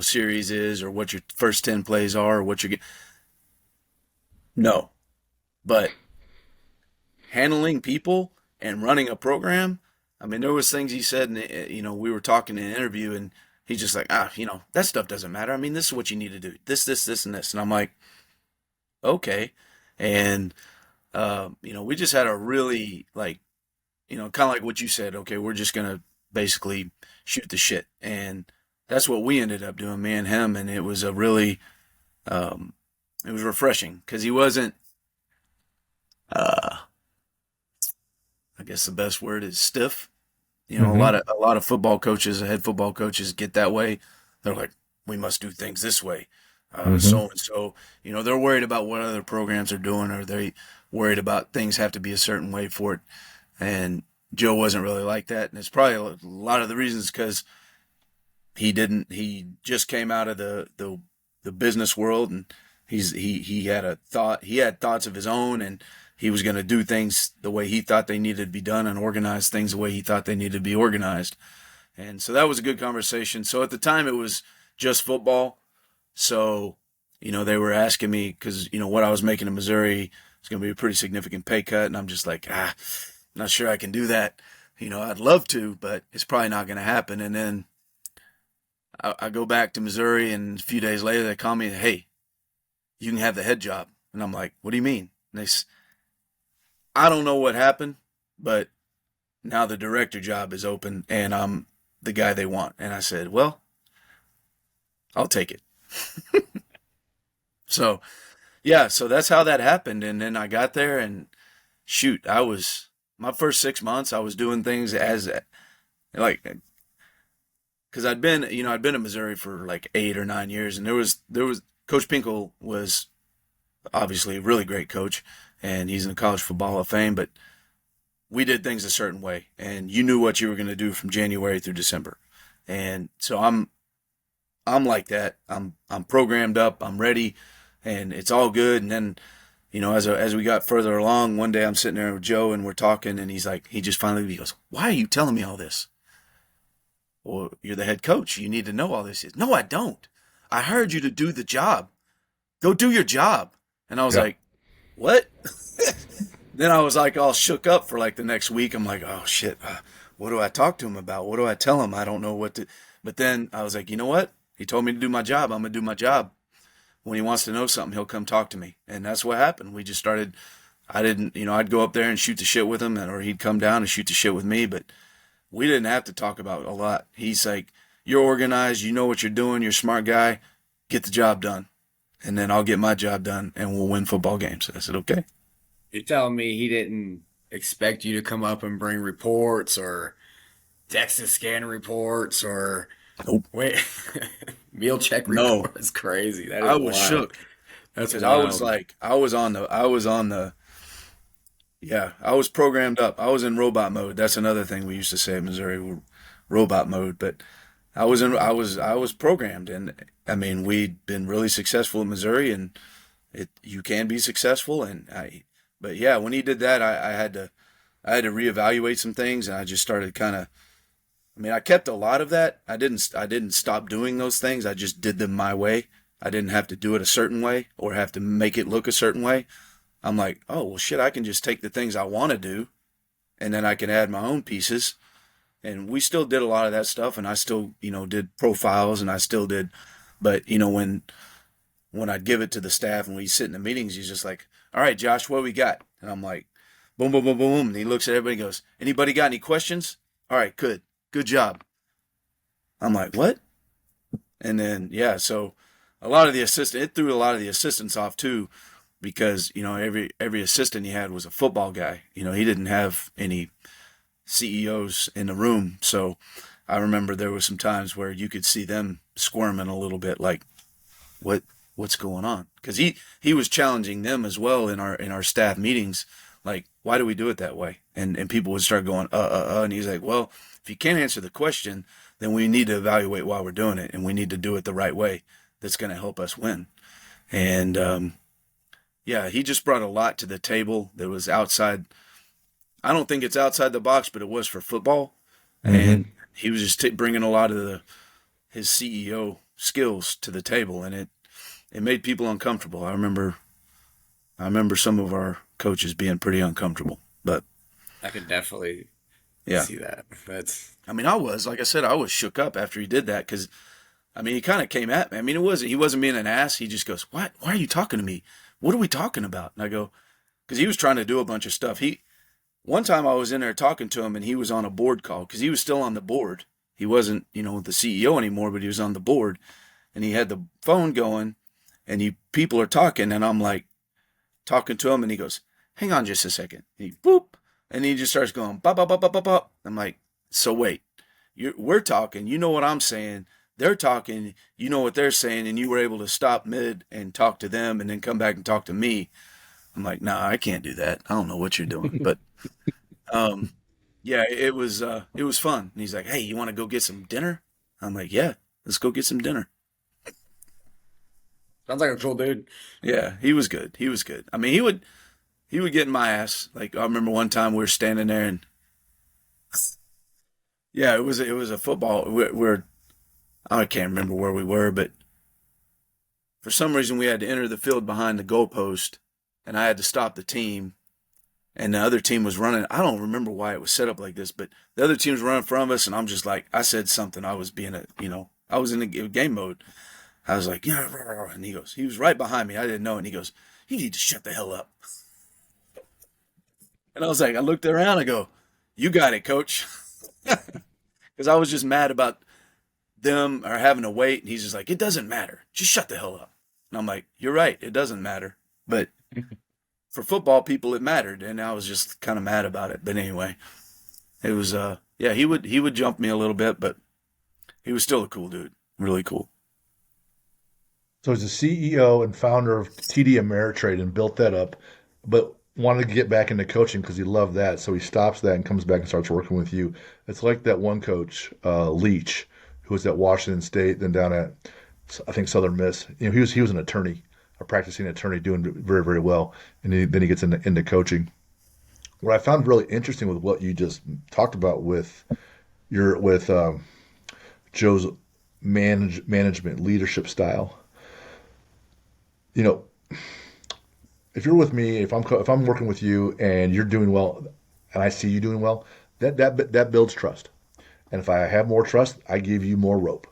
series is, or what your first 10 plays are, or what you're getting. No. But handling people and running a program, I mean, there was things he said, and we were talking in an interview, and he's just like, that stuff doesn't matter. I mean, this is what you need to do. This, and this. And I'm like, okay. And, we just had a really, like, kind of like what you said. Okay, we're just going to basically shoot the shit. And that's what we ended up doing, me and him. And it was um, it was refreshing because he wasn't, uh, I guess the best word is stiff. A lot Mm-hmm. of football coaches, head football coaches get that way. They're like, we must do things this way. Mm-hmm. so and so. They're worried about what other programs are doing, or they worried about things have to be a certain way for it. And Joe wasn't really like that, and it's probably a lot of the reasons because he didn't. He just came out of the business world, and he had a thought. He had thoughts of his own, and he was going to do things the way he thought they needed to be done, and organize things the way he thought they needed to be organized. And so that was a good conversation. So at the time, it was just football. So they were asking me because what I was making in Missouri was going to be a pretty significant pay cut, and I'm just like, not sure I can do that. I'd love to, but it's probably not going to happen. And then I go back to Missouri, and a few days later they call me, hey, you can have the head job. And I'm like, what do you mean? And I don't know what happened, but now the director job is open, and I'm the guy they want. And I said, well, I'll take it. So yeah, so that's how that happened. And then I got there, and shoot, my first 6 months, I was doing things as like, because I'd been in Missouri for like 8 or 9 years, and there was Coach Pinkel was obviously a really great coach, and he's in the College Football Hall of Fame, but we did things a certain way, and you knew what you were going to do from January through December. And so I'm like that. I'm programmed up, I'm ready, and it's all good. And then, as we got further along, one day I'm sitting there with Joe, and we're talking, and he just finally goes, "Why are you telling me all this?" Well, you're the head coach. You need to know all this. No, I don't. I hired you to do the job. Go do your job. And I was Yeah. like, what? Then I was like all shook up for like the next week. I'm like, oh shit. What do I talk to him about? What do I tell him? I don't know what to. But then I was like, you know what? He told me to do my job. I'm going to do my job. When he wants to know something, he'll come talk to me. And that's what happened. We just started. I didn't, I'd go up there and shoot the shit with him, or he'd come down and shoot the shit with me. But we didn't have to talk about a lot. He's like, you're organized. You know what you're doing. You're a smart guy. Get the job done. And then I'll get my job done, and we'll win football games. I said, okay. You're telling me he didn't expect you to come up and bring reports or DEXA scan reports or Nope. wait meal check No. reports? Crazy. That is I was wild. shook That's because I was wild. like, yeah, I was programmed up. I was in robot mode. That's another thing we used to say in Missouri, robot mode. But I was programmed, and I mean, we'd been really successful in Missouri, and you can be successful. But yeah, when he did that, I had to reevaluate some things, and I just started kind of. I mean, I kept a lot of that. I didn't stop doing those things. I just did them my way. I didn't have to do it a certain way or have to make it look a certain way. I'm like, oh, well, shit, I can just take the things I want to do, and then I can add my own pieces. And we still did a lot of that stuff, and I still, did profiles, and I still did. But, when I'd give it to the staff and we sit in the meetings, he's just like, all right, Josh, what we got? And I'm like, boom, boom, boom, boom, boom. And he looks at everybody and goes, anybody got any questions? All right, good. Good job. I'm like, what? And then, yeah, so it threw a lot of the assistants off too, because, every assistant he had was a football guy. He didn't have any CEOs in the room. So I remember there were some times where you could see them squirming a little bit, like, what what's going on? Because he was challenging them as well in our staff meetings, like, why do we do it that way? And people would start going and he's like, well, if you can't answer the question, then we need to evaluate why we're doing it, and we need to do it the right way. That's going to help us win. And yeah, he just brought a lot to the table that was outside. I don't think it's outside the box, but it was for football. Mm-hmm. And he was just bringing a lot of his CEO skills to the table, and it made people uncomfortable. I remember some of our coaches being pretty uncomfortable, but I could definitely yeah. see that. That's I mean, like I said, I was shook up after he did that because, I mean, he kind of came at me. I mean, he wasn't being an ass. He just goes, why are you talking to me? What are we talking about? And I go, because he was trying to do a bunch of stuff. One time I was in there talking to him, and he was on a board call because he was still on the board. He wasn't, the CEO anymore, but he was on the board, and he had the phone going, and people are talking, and I'm like talking to him, and he goes, hang on just a second. And he boop, and he just starts going, bop, bop, bop, bop, bop, bop. I'm like, so wait, we're talking, you know what I'm saying, they're talking, you know what they're saying, and you were able to stop mid and talk to them and then come back and talk to me. I'm like, nah, I can't do that. I don't know what you're doing. But um, yeah, it was fun. And he's like, hey, you want to go get some dinner? I'm like, yeah, let's go get some dinner. Sounds like a cool dude. Yeah, he was good. He was good. I mean, he would get in my ass. Like I remember one time we were standing there and yeah, it was a football. We're I can't remember where we were, but for some reason we had to enter the field behind the goalpost, and I had to stop the team. And the other team was running. I don't remember why it was set up like this, but the other team was running from us, and I'm just like, I said something. I was being I was in the game mode. I was like, yeah, and he was right behind me. I didn't know, and he goes, you need to shut the hell up. And I was like, I looked around, I go, you got it, coach. Because I was just mad about them or having to wait. And he's just like, it doesn't matter. Just shut the hell up. And I'm like, you're right. It doesn't matter. But for football people, it mattered. And I was just kind of mad about it. But anyway, it was, yeah, he would jump me a little bit, but he was still a cool dude. Really cool. So he's the CEO and founder of TD Ameritrade and built that up, but wanted to get back into coaching because he loved that. So he stops that and comes back and starts working with you. It's like that one coach, Leach, who was at Washington State, then down at I think Southern Miss. He was an attorney, a practicing attorney, doing very very well, and then he gets into coaching. What I found really interesting with what you just talked about with Joe's management leadership style. You know, if you're with me, if I'm working with you and you're doing well, and I see you doing well, that builds trust. And if I have more trust, I give you more rope.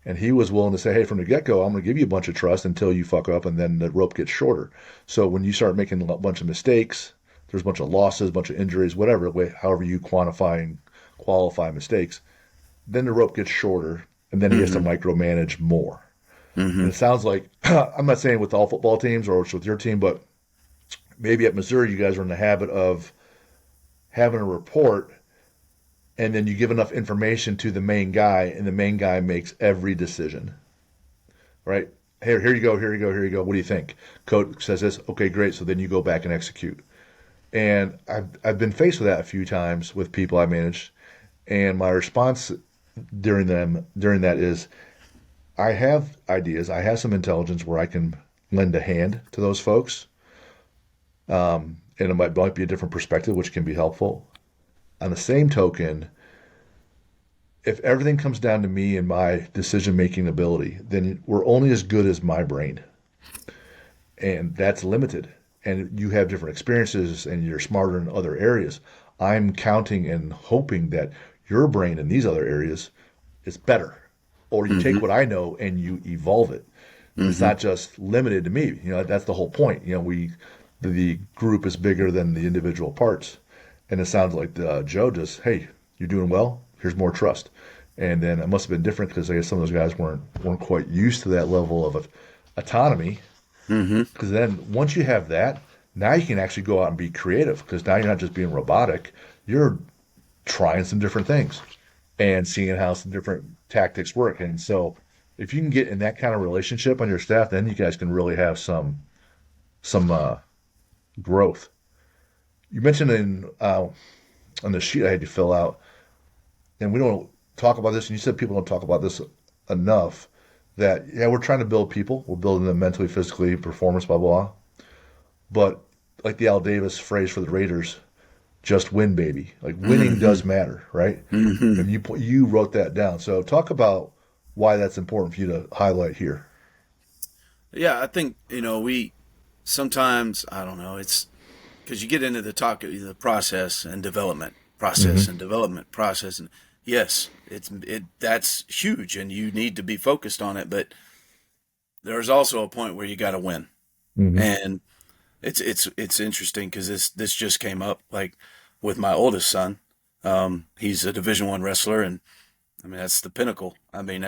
And he was willing to say, hey, from the get-go, I'm going to give you a bunch of trust until you fuck up, and then the rope gets shorter. So when you start making a bunch of mistakes, there's a bunch of losses, a bunch of injuries, whatever, however you qualify mistakes, then the rope gets shorter, and then he has to Mm-hmm. micromanage more. And Mm-hmm. it sounds like, I'm not saying with all football teams or with your team, but maybe at Missouri, you guys are in the habit of having a report, and then you give enough information to the main guy, and the main guy makes every decision, right? Here you go, here you go, here you go. What do you think? Coach says this. Okay, great. So then you go back and execute. And I've been faced with that a few times with people I managed, and my response during that is, I have ideas, I have some intelligence where I can lend a hand to those folks, and it might be a different perspective, which can be helpful. On the same token, if everything comes down to me and my decision making ability, then we're only as good as my brain, and that's limited. And you have different experiences, and you're smarter in other areas. I'm counting and hoping that your brain in these other areas is better, or you take Mm-hmm. what I know and you evolve it. It's Mm-hmm. not just limited to me. That's the whole point. The group is bigger than the individual parts, and it sounds like Joe just, hey, you're doing well. Here's more trust, and then it must have been different because I guess some of those guys weren't quite used to that level of autonomy. Mm-hmm. Because then once you have that, now you can actually go out and be creative. Because now you're not just being robotic. You're trying some different things and seeing how some different tactics work. And so if you can get in that kind of relationship on your staff, then you guys can really have some growth. You mentioned on the sheet I had you fill out, and we don't talk about this, and you said people don't talk about this enough, that, yeah, we're trying to build people. We're building them mentally, physically, performance, blah, blah. But like the Al Davis phrase for the Raiders, just win, baby. Like winning Mm-hmm. does matter, right? Mm-hmm. And you wrote that down. So talk about why that's important for you to highlight here. Yeah, I think, we sometimes, I don't know, it's because you get into the talk of the Hmm. process and development process. And yes, that's huge and you need to be focused on it. But there's also a point where you got to win. Hmm. And it's interesting because this just came up like with my oldest son. He's a Division I wrestler, and I mean that's the pinnacle. I mean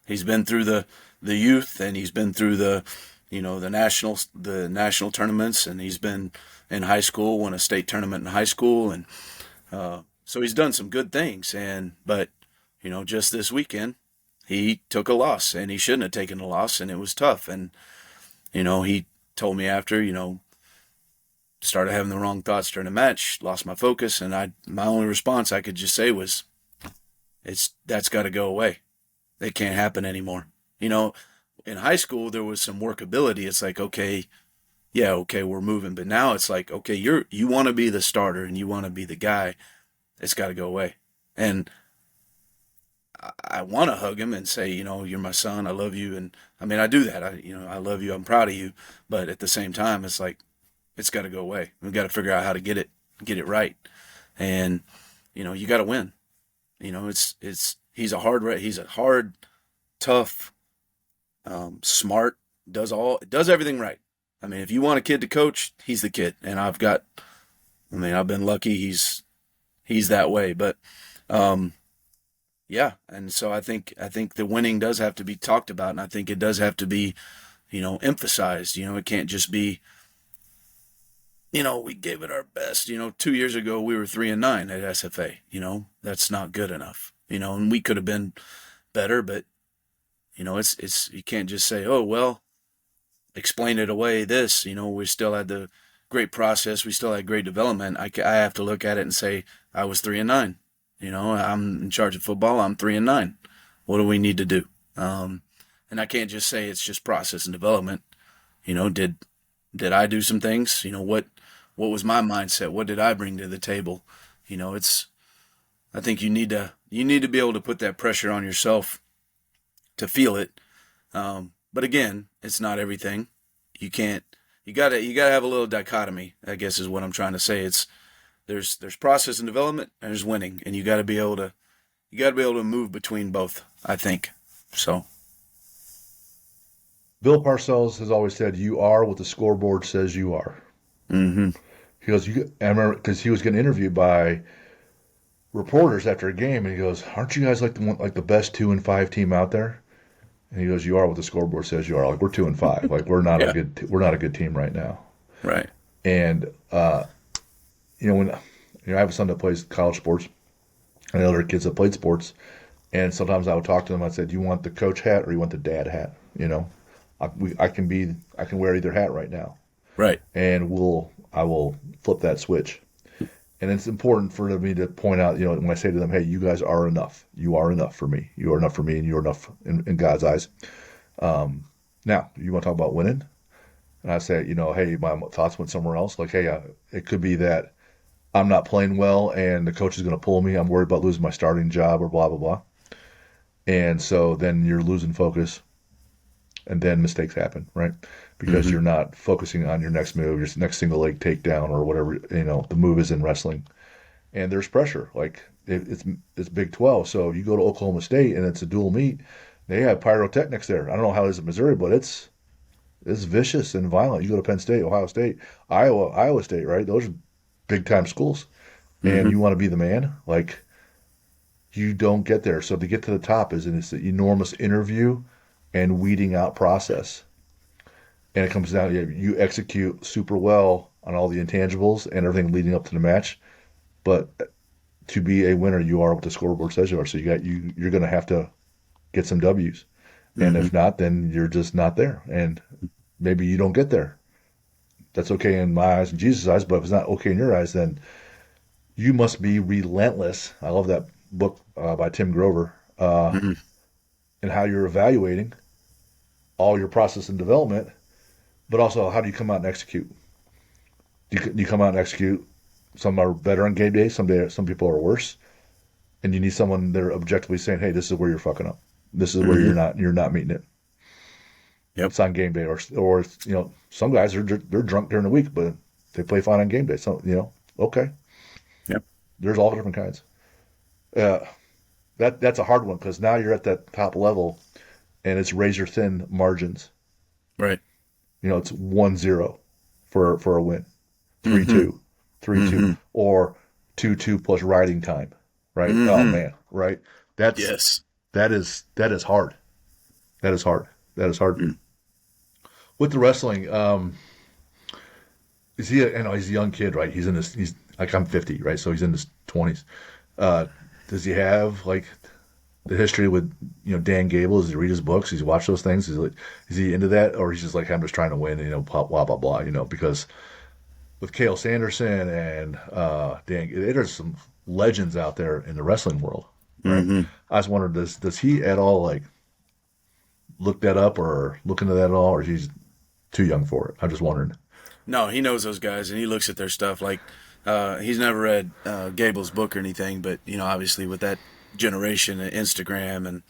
he's been through the youth, and he's been through the national tournaments, and he's been in high school, won a state tournament in high school, and so he's done some good things. But just this weekend he took a loss, and he shouldn't have taken a loss, and it was tough. And, he told me after, started having the wrong thoughts during the match, lost my focus, and my only response I could just say was, that's got to go away. It can't happen anymore. In high school there was some workability. It's like, okay, yeah, okay, we're moving, but now it's like, okay, you want to be the starter and you want to be the guy. It's got to go away. And I want to hug him and say, you're my son. I love you. And I mean, I do that. I love you. I'm proud of you. But at the same time, it's like, it's got to go away. We've got to figure out how to get it right. And, you got to win. He's a hard, tough, smart, does everything right. I mean, if you want a kid to coach, he's the kid. And I've been lucky he's that way. But, yeah. And so I think the winning does have to be talked about, and I think it does have to be, emphasized. It can't just be, we gave it our best. 2 years ago we were 3-9 at SFA. That's not good enough. And we could have been better, but it's you can't just say, oh well, explain it away. We still had the great process. We still had great development. I have to look at it and say I was 3-9. I'm in charge of football. I'm 3-9. What do we need to do? And I can't just say it's just process and development. Did I do some things? What was my mindset? What did I bring to the table? I think you need to be able to put that pressure on yourself to feel it. But again, it's not everything. You gotta have a little dichotomy, I guess is what I'm trying to say. There's process and development, and there's winning, and you gotta be able to move between both, I think. So Bill Parcells has always said, "You are what the scoreboard says you are." mm-hmm. He goes, I remember because he was getting interviewed by reporters after a game, and he goes, "Aren't you guys like the best 2-5 team out there?" And he goes, "You are what the scoreboard says you are. Like we're 2-5. Like we're not Yeah. we're not a good team right now." Right. And when I have a son that plays college sports, and other kids that played sports, and sometimes I would talk to them. I'd say, "Do you want the coach hat or you want the dad hat?" I can wear either hat right now, Right. and I will flip that switch. And it's important for me to point out, when I say to them, "Hey, you guys are enough. You are enough for me. You are enough for me, and you're enough in God's eyes." Now, you want to talk about winning? And I say, "Hey, my thoughts went somewhere else. Like, hey, it could be that I'm not playing well, and the coach is going to pull me. I'm worried about losing my starting job, or blah blah blah." And so then you're losing focus, and then mistakes happen, right? Because Mm-hmm. you're not focusing on your next move, your next single leg takedown, or whatever the move is in wrestling. And there's pressure. Like it's Big 12, so you go to Oklahoma State and it's a dual meet. They have pyrotechnics there. I don't know how it is in Missouri, but it's vicious and violent. You go to Penn State, Ohio State, Iowa State, right? Those are big time schools, and Mm-hmm. you want to be the man. Like you don't get there. So to get to the top is this enormous interview and weeding out process. And it comes down to you execute super well on all the intangibles and everything leading up to the match. But to be a winner, you are what the scoreboard says you are. So you're going to have to get some W's. And Mm-hmm. if not, then you're just not there. And maybe you don't get there. That's okay in my eyes and Jesus' eyes. But if it's not okay in your eyes, then you must be relentless. I love that book by Tim Grover, Mm-hmm. and how you're evaluating all your process and development, but also how do you come out and execute? Do you come out and execute? Some are better on game day. Some people are worse, and you need someone there objectively saying, "Hey, this is where you're fucking up. This is where Mm-hmm. you're not meeting it. Yep. It's on game day." Or some guys they're drunk during the week, but they play fine on game day. So okay, Yep. there's all different kinds. Uh, that's a hard one because now you're at that top level, and it's razor thin margins. Right. It's 1-0 for a win, three Mm-hmm. two, 3-2, Mm-hmm. or 2-2 plus riding time, right? Oh Mm-hmm. man, right? That's Yes. that is hard. That is hard. That is hard. Mm. With the wrestling, is he? He's a young kid, right? He's like I'm 50, right? So he's in his 20s. Uh, does he have like the history with Dan Gable? Does he read his books? Does he watch those things? Is he into that, or he's just like, I'm just trying to win, blah blah blah blah, because with Kale Sanderson and Dan, there's some legends out there in the wrestling world, right? Hmm. I just wondered, does he at all like look that up or look into that at all, or he's too young for it? I'm just wondering. No, he knows those guys and he looks at their stuff. Like he's never read Gable's book or anything, but obviously with that generation and Instagram and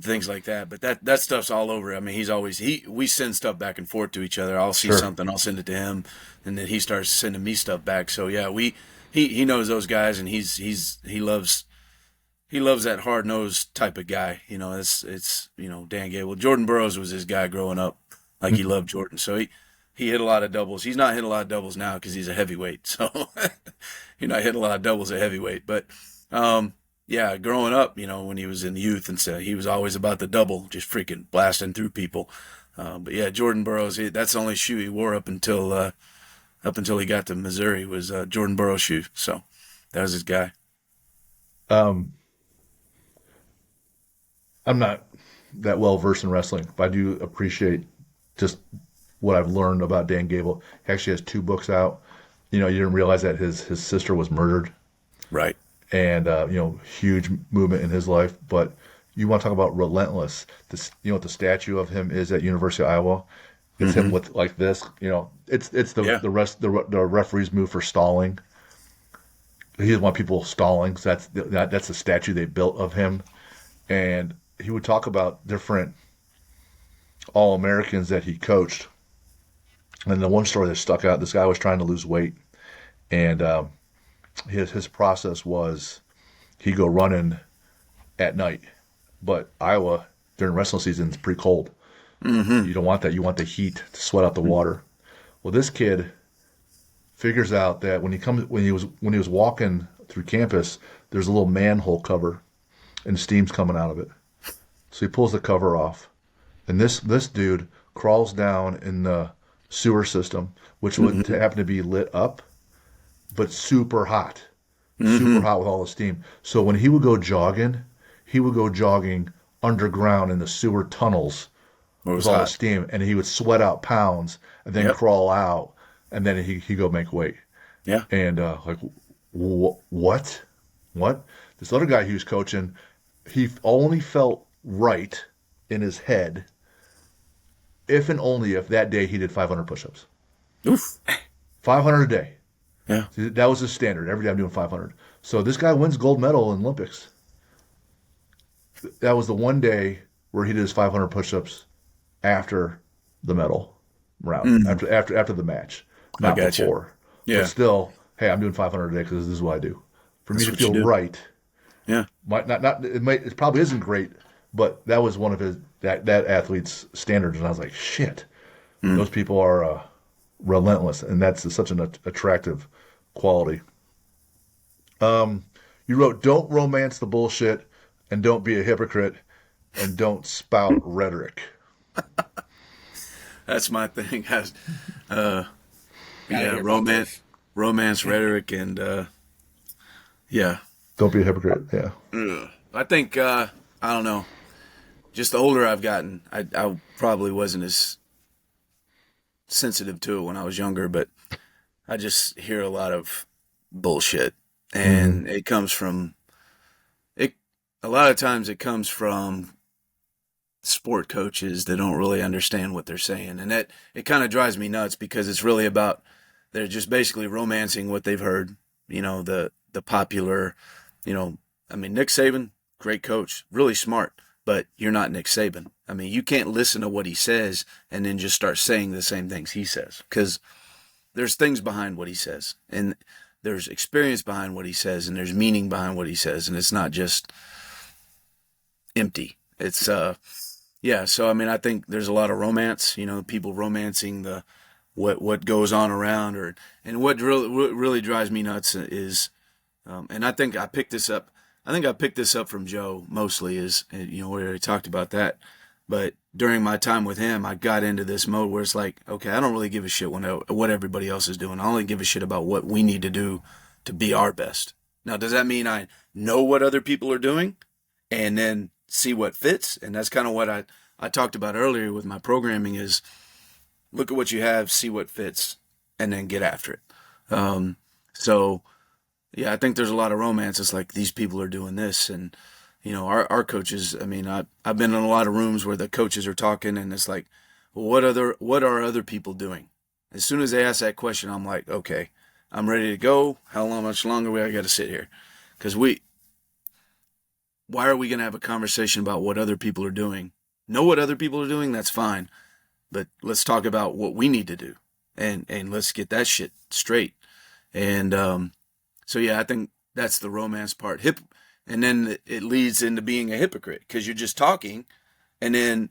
things like that. But that stuff's all over. I mean, he's always we send stuff back and forth to each other. I'll see Sure. something, I'll send it to him, and then he starts sending me stuff back. So yeah, he knows those guys, and he loves that hard nosed type of guy. It's Dan Gable. Jordan Burroughs was his guy growing up. Like he loved Jordan, so he hit a lot of doubles. He's not hit a lot of doubles now because he's a heavyweight. So he's not hit a lot of doubles at heavyweight. But yeah, growing up, when he was in youth and stuff, he was always about the double, just freaking blasting through people. But yeah, Jordan Burroughs, that's the only shoe he wore up until he got to Missouri was Jordan Burroughs shoe. So that was his guy. Um, I'm not that well versed in wrestling, but I do appreciate just what I've learned about Dan Gable. He actually has two books out. You didn't realize that his sister was murdered, Right. and huge movement in his life. But you want to talk about relentless? This, what the statue of him is at University of Iowa. It's him Hmm. with like this. It's Yeah. the referee's move for stalling. He doesn't want people stalling. So that's the statue they built of him. And he would talk about different All Americans that he coached. And the one story that stuck out, this guy was trying to lose weight, and his process was he'd go running at night. But Iowa during wrestling season is pretty cold. Hmm. You don't want that. You want the heat to sweat out the water. Well, this kid figures out that when he was walking through campus, there's a little manhole cover, and steam's coming out of it. So he pulls the cover off, and this dude crawls down in the sewer system, which would Hmm. happen to be lit up, but super Hmm. hot with all the steam. So when he would go jogging underground in the sewer tunnels It with was all the hot. steam, and he would sweat out pounds and then Yep. crawl out, and then he go make weight. Yeah. And like, what? This other guy he was coaching, he only felt right in his head if and only if that day he did 500 push-ups. Oof. 500 a day. Yeah. That was his standard. Every day I'm doing 500. So this guy wins gold medal in Olympics. That was the one day where he did his 500 push-ups after the medal round, Mm. after the match, I not got you. before. But Yeah. still, hey, I'm doing 500 a day because this is what I do. For me That's to what you feel do. right, Yeah. might not it probably isn't great, but that was one of that athlete's standards, and I was like, shit, Mm. those people are relentless, and that's such an attractive quality. You wrote, "Don't romance the bullshit, and don't be a hypocrite, and don't spout rhetoric." That's my thing. Gotta Yeah, hear about this. romance rhetoric, and yeah. Don't be a hypocrite. Yeah. Ugh. I think I don't know. Just the older I've gotten, I probably wasn't as sensitive to it when I was younger, but I just hear a lot of bullshit, Hmm. and it comes from it. A lot of times, it comes from sport coaches that don't really understand what they're saying, and that it kind of drives me nuts because it's really about they're just basically romancing what they've heard. The popular, I mean, Nick Saban, great coach, really smart, but you're not Nick Saban. I mean, you can't listen to what he says and then just start saying the same things he says because there's things behind what he says, and there's experience behind what he says, and there's meaning behind what he says, and it's not just empty. It's yeah. So I mean, I think there's a lot of romance. People romancing the what goes on around, and what really drives me nuts is, and I think I picked this up. I think I picked this up from Joe mostly is we already talked about that, but during my time with him, I got into this mode where it's like, okay, I don't really give a shit what everybody else is doing. I only give a shit about what we need to do to be our best. Now, does that mean I know what other people are doing? and then see what fits. And that's kind of what I talked about earlier with my programming is look at what you have, see what fits, and then get after it. So yeah, I think there's a lot of romance. It's like these people are doing this, and our coaches. I mean, I've been in a lot of rooms where the coaches are talking, and it's like, well, what are other people doing? As soon as they ask that question, I'm like, okay, I'm ready to go. Much longer we I got to sit here? Because why are we going to have a conversation about what other people are doing? Know what other people are doing? That's fine, but let's talk about what we need to do, and let's get that shit straight. And so yeah, I think that's the romance part. And then it leads into being a hypocrite because you're just talking, and then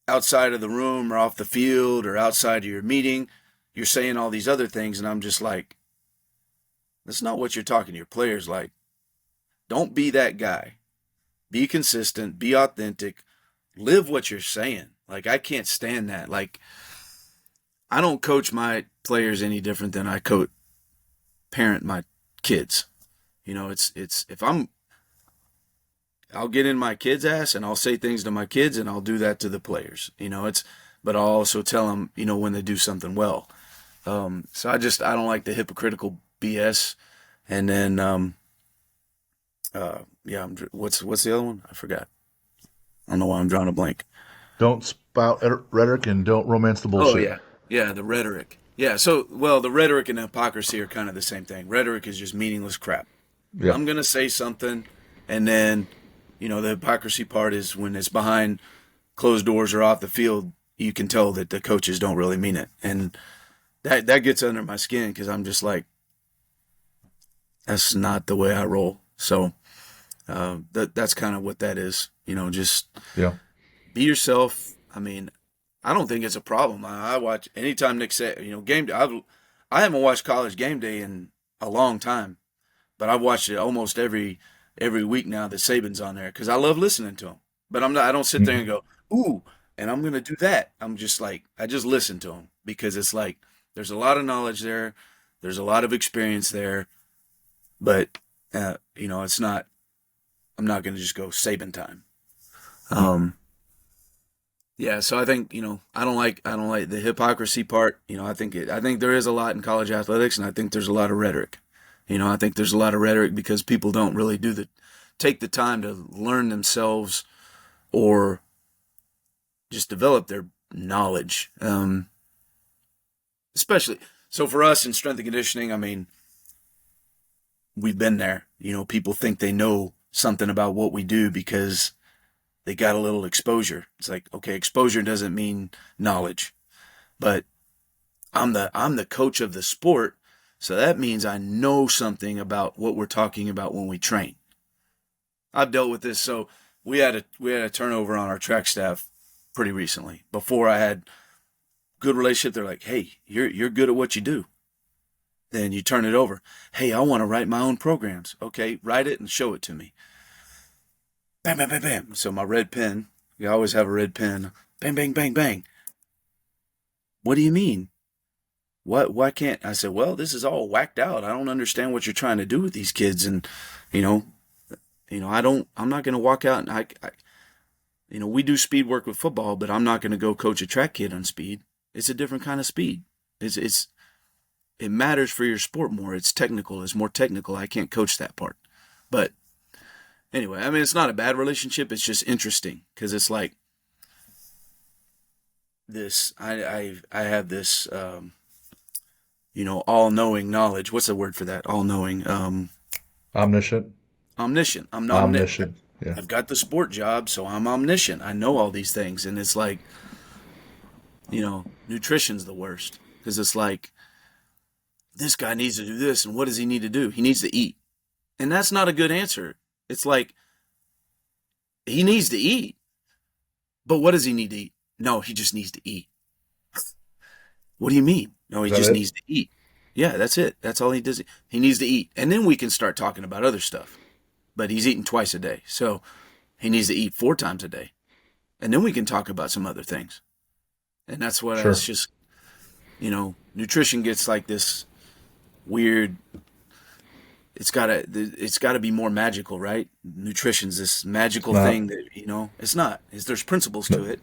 outside of the room or off the field or outside of your meeting, you're saying all these other things, and I'm just like, that's not what you're talking to your players like. Don't be that guy. Be consistent, be authentic, live what you're saying. Like, I can't stand that. Like, I don't coach my players any different than I parent my kids. It's if I'll get in my kids' ass and I'll say things to my kids and I'll do that to the players. But I'll also tell them, when they do something well. So I don't like the hypocritical BS. And then, yeah, what's the other one? I forgot. I don't know why I'm drawing a blank. Don't spout rhetoric and don't romance the Oh bullshit. yeah, yeah, the rhetoric. Yeah, so well, the rhetoric and hypocrisy are kind of the same thing. Rhetoric is just meaningless crap. Yeah, I'm gonna say something, and then, the hypocrisy part is when it's behind closed doors or off the field, you can tell that the coaches don't really mean it, and that gets under my skin because I'm just like, that's not the way I roll. So that's kind of what that is. Just yeah. be yourself. I mean, I don't think it's a problem. I watch anytime Nick said, game day. I haven't watched College Game Day in a long time, but I've watched it almost every week now that Saban's on there because I love listening to him. But I'm not. I don't sit there and Mhm. go, ooh, and I'm gonna do that. I'm just like, I just listen to him because it's like there's a lot of knowledge there, there's a lot of experience there, but it's not. I'm not gonna just go Saban time. Um, Yeah, so I think I don't like the hypocrisy part. I think there is a lot in college athletics, and I think there's a lot of rhetoric. I think there's a lot of rhetoric because people don't really take the time to learn themselves or just develop their knowledge. Especially so for us in strength and conditioning. I mean, we've been there. People think they know something about what we do because they got a little exposure. It's like, okay, exposure doesn't mean knowledge, but I'm the coach of the sport, so that means I know something about what we're talking about when we train. I've dealt with this. So we had a turnover on our track staff pretty recently. Before I had good relationship, they're like, "Hey, you're good at what you do." Then you turn it over. "Hey, I want to write my own programs." Okay, write it and show it to me. Bam, bam, bam, bam. So my red pen, you always have a red pen. Bang, bang, bang, bang. What do you mean? Why can't I said, well, this is all whacked out. I don't understand what you're trying to do with these kids. And, you know, I'm not going to walk out and we do speed work with football, but I'm not going to go coach a track kid on speed. It's a different kind of speed. It matters for your sport more. It's technical. It's more technical. I can't coach that part. But anyway, I mean, it's not a bad relationship. It's just interesting because it's like this, I have this, all-knowing knowledge. What's the word for that? All-knowing, Omniscient. omniscient. I'm omniscient. Omniscient. Yeah. I've got the sport job, so I'm omniscient. I know all these things, and it's like, nutrition's the worst because it's like this guy needs to do this, and what does he need to do? He needs to eat, and that's not a good answer. It's like he needs to eat, but what does he need to eat? No, he just needs to eat. What do you mean? No, he Is that just it? needs to eat. Yeah, that's it. That's all he does. He needs to eat, and then we can start talking about other stuff. But he's eating twice a day, so he needs to eat 4 times a day, and then we can talk about some other things. And that's what it's Sure. just, nutrition gets like this weird. it's gotta be more magical, right? Nutrition's this It's magical not. thing that, it's not. There's principles to No, it,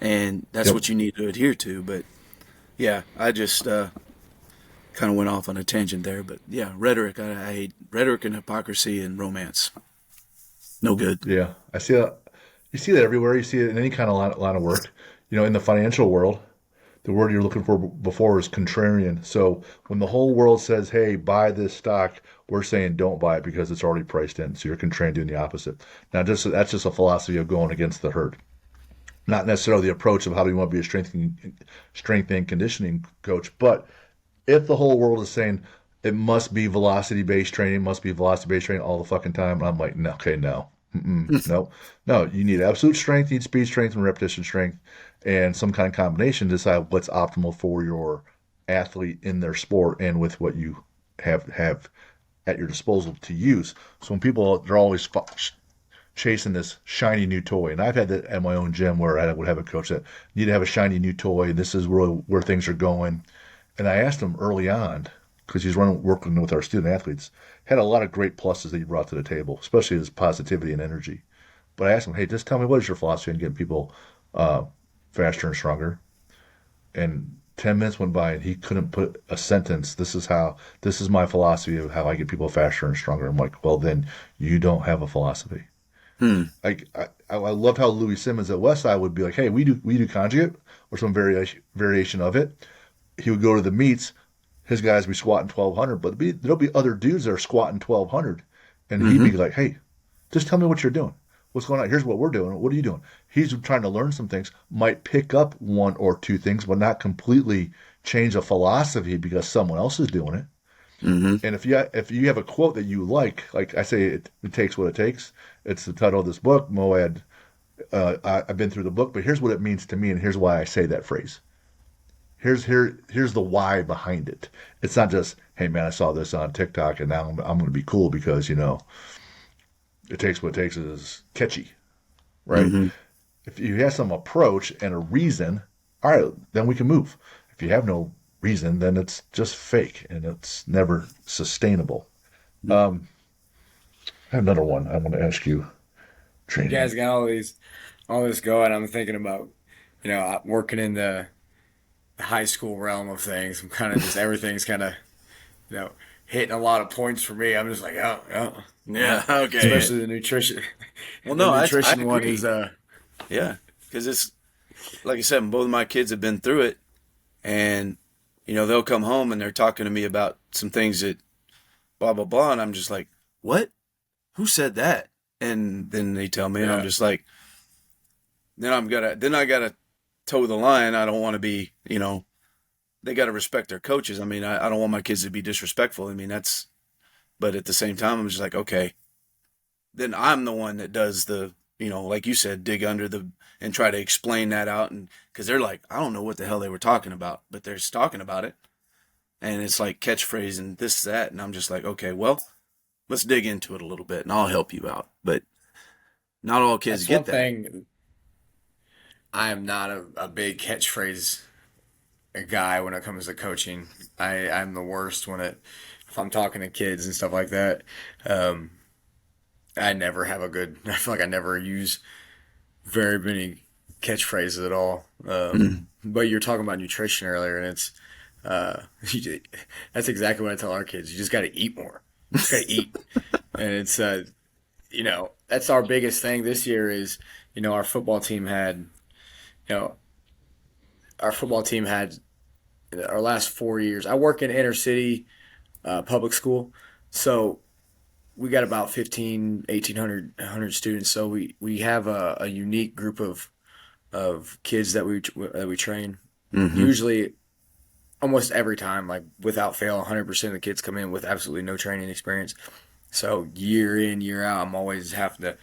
and that's yep. what you need to adhere to. But yeah, I just kind of went off on a tangent there. But yeah, rhetoric. I hate rhetoric and hypocrisy and romance. No good. Yeah, I see that. You see that everywhere. You see it in any kind of line of work. In the financial world, the word you're looking for before is contrarian. So when the whole world says, "Hey, buy this stock," we're saying don't buy it because it's already priced in. So you're contrarian doing the opposite. Now, just that's just a philosophy of going against the herd, not necessarily the approach of how do you want to be a strength and conditioning coach. But if the whole world is saying it must be velocity based training, must be velocity based training all the fucking time, and I'm like, no, okay, no. No, no, you need absolute strength, you need speed strength and repetition strength, and some kind of combination to decide what's optimal for your athlete in their sport and with what you have at your disposal to use. So when people they're always chasing this shiny new toy, and I've had that at my own gym where I would have a coach that need to have a shiny new toy, and this is where things are going. And I asked him early on because he's working with our student athletes, had a lot of great pluses that he brought to the table, especially his positivity and energy. But I asked him, hey, just tell me what is your philosophy on getting people uh, faster and stronger? And 10 minutes went by and he couldn't put a sentence. This is my philosophy of how I get people faster and stronger. I'm like, well, then you don't have a philosophy. Hmm. I loved how Louis Simmons at Westside would be like, hey, we do conjugate or some variation of it. He would go to the meets. His guys be squatting 1,200, but there'll be other dudes that are squatting 1,200, and he'd Mm-hmm. be like, hey, just tell me what you're doing. What's going on? Here's what we're doing. What are you doing? He's trying to learn some things, might pick up one or two things, but not completely change a philosophy because someone else is doing it. Mm-hmm. And if you have a quote that you like I say, it takes what it takes. It's the title of this book, Moad. I've been through the book, but here's what it means to me, and here's why I say that phrase. Here's the why behind it. It's not just, hey man, I saw this on TikTok and now I'm going to be cool because it takes what it takes is catchy, right? Mm-hmm. If you have some approach and a reason, all right, then we can move. If you have no reason, then it's just fake and it's never sustainable. Um, I have another one I want to ask you. You guys Training. got all this going. I'm thinking about, working in the high school realm of things. I'm kind of just everything's kind of, you know, hitting a lot of points for me. I'm just like, oh, oh, Yeah. Okay. especially the nutrition. Well, The no, I nutrition one is agree. Yeah, because it's like I said, both of my kids have been through it, and they'll come home and they're talking to me about some things that blah blah blah, and I'm just like, what? Who said that? And then they tell me, and I'm yeah. just like, then I gotta toe the line. I don't want to be, they gotta respect their coaches. I mean, I don't want my kids to be disrespectful. I mean, but at the same time, I'm just like, okay, then I'm the one that does the, like you said, dig under the and try to explain that out, and because they're like, I don't know what the hell they were talking about, but they're just talking about it, and it's like catchphrase and this that, and I'm just like, okay, well, let's dig into it a little bit, and I'll help you out. But not all kids That's get one that. thing. I am not a big catchphrase guy when it comes to coaching. I'm the worst if I'm talking to kids and stuff like that. Um, I never have a good. I feel like I never use very many catchphrases at all. But you're talking about nutrition earlier, and uh, that's exactly what I tell our kids. You just got to eat more. You just got to eat, and that's our biggest thing this year is our football team had you know our football team had our last 4 years. I work in inner city public school, so we got about 15, 1,800 students. So we have a unique group of kids that we train. Mm-hmm. Usually, almost every time, like without fail, 100% of the kids come in with absolutely no training experience. So year in, year out, I'm always having to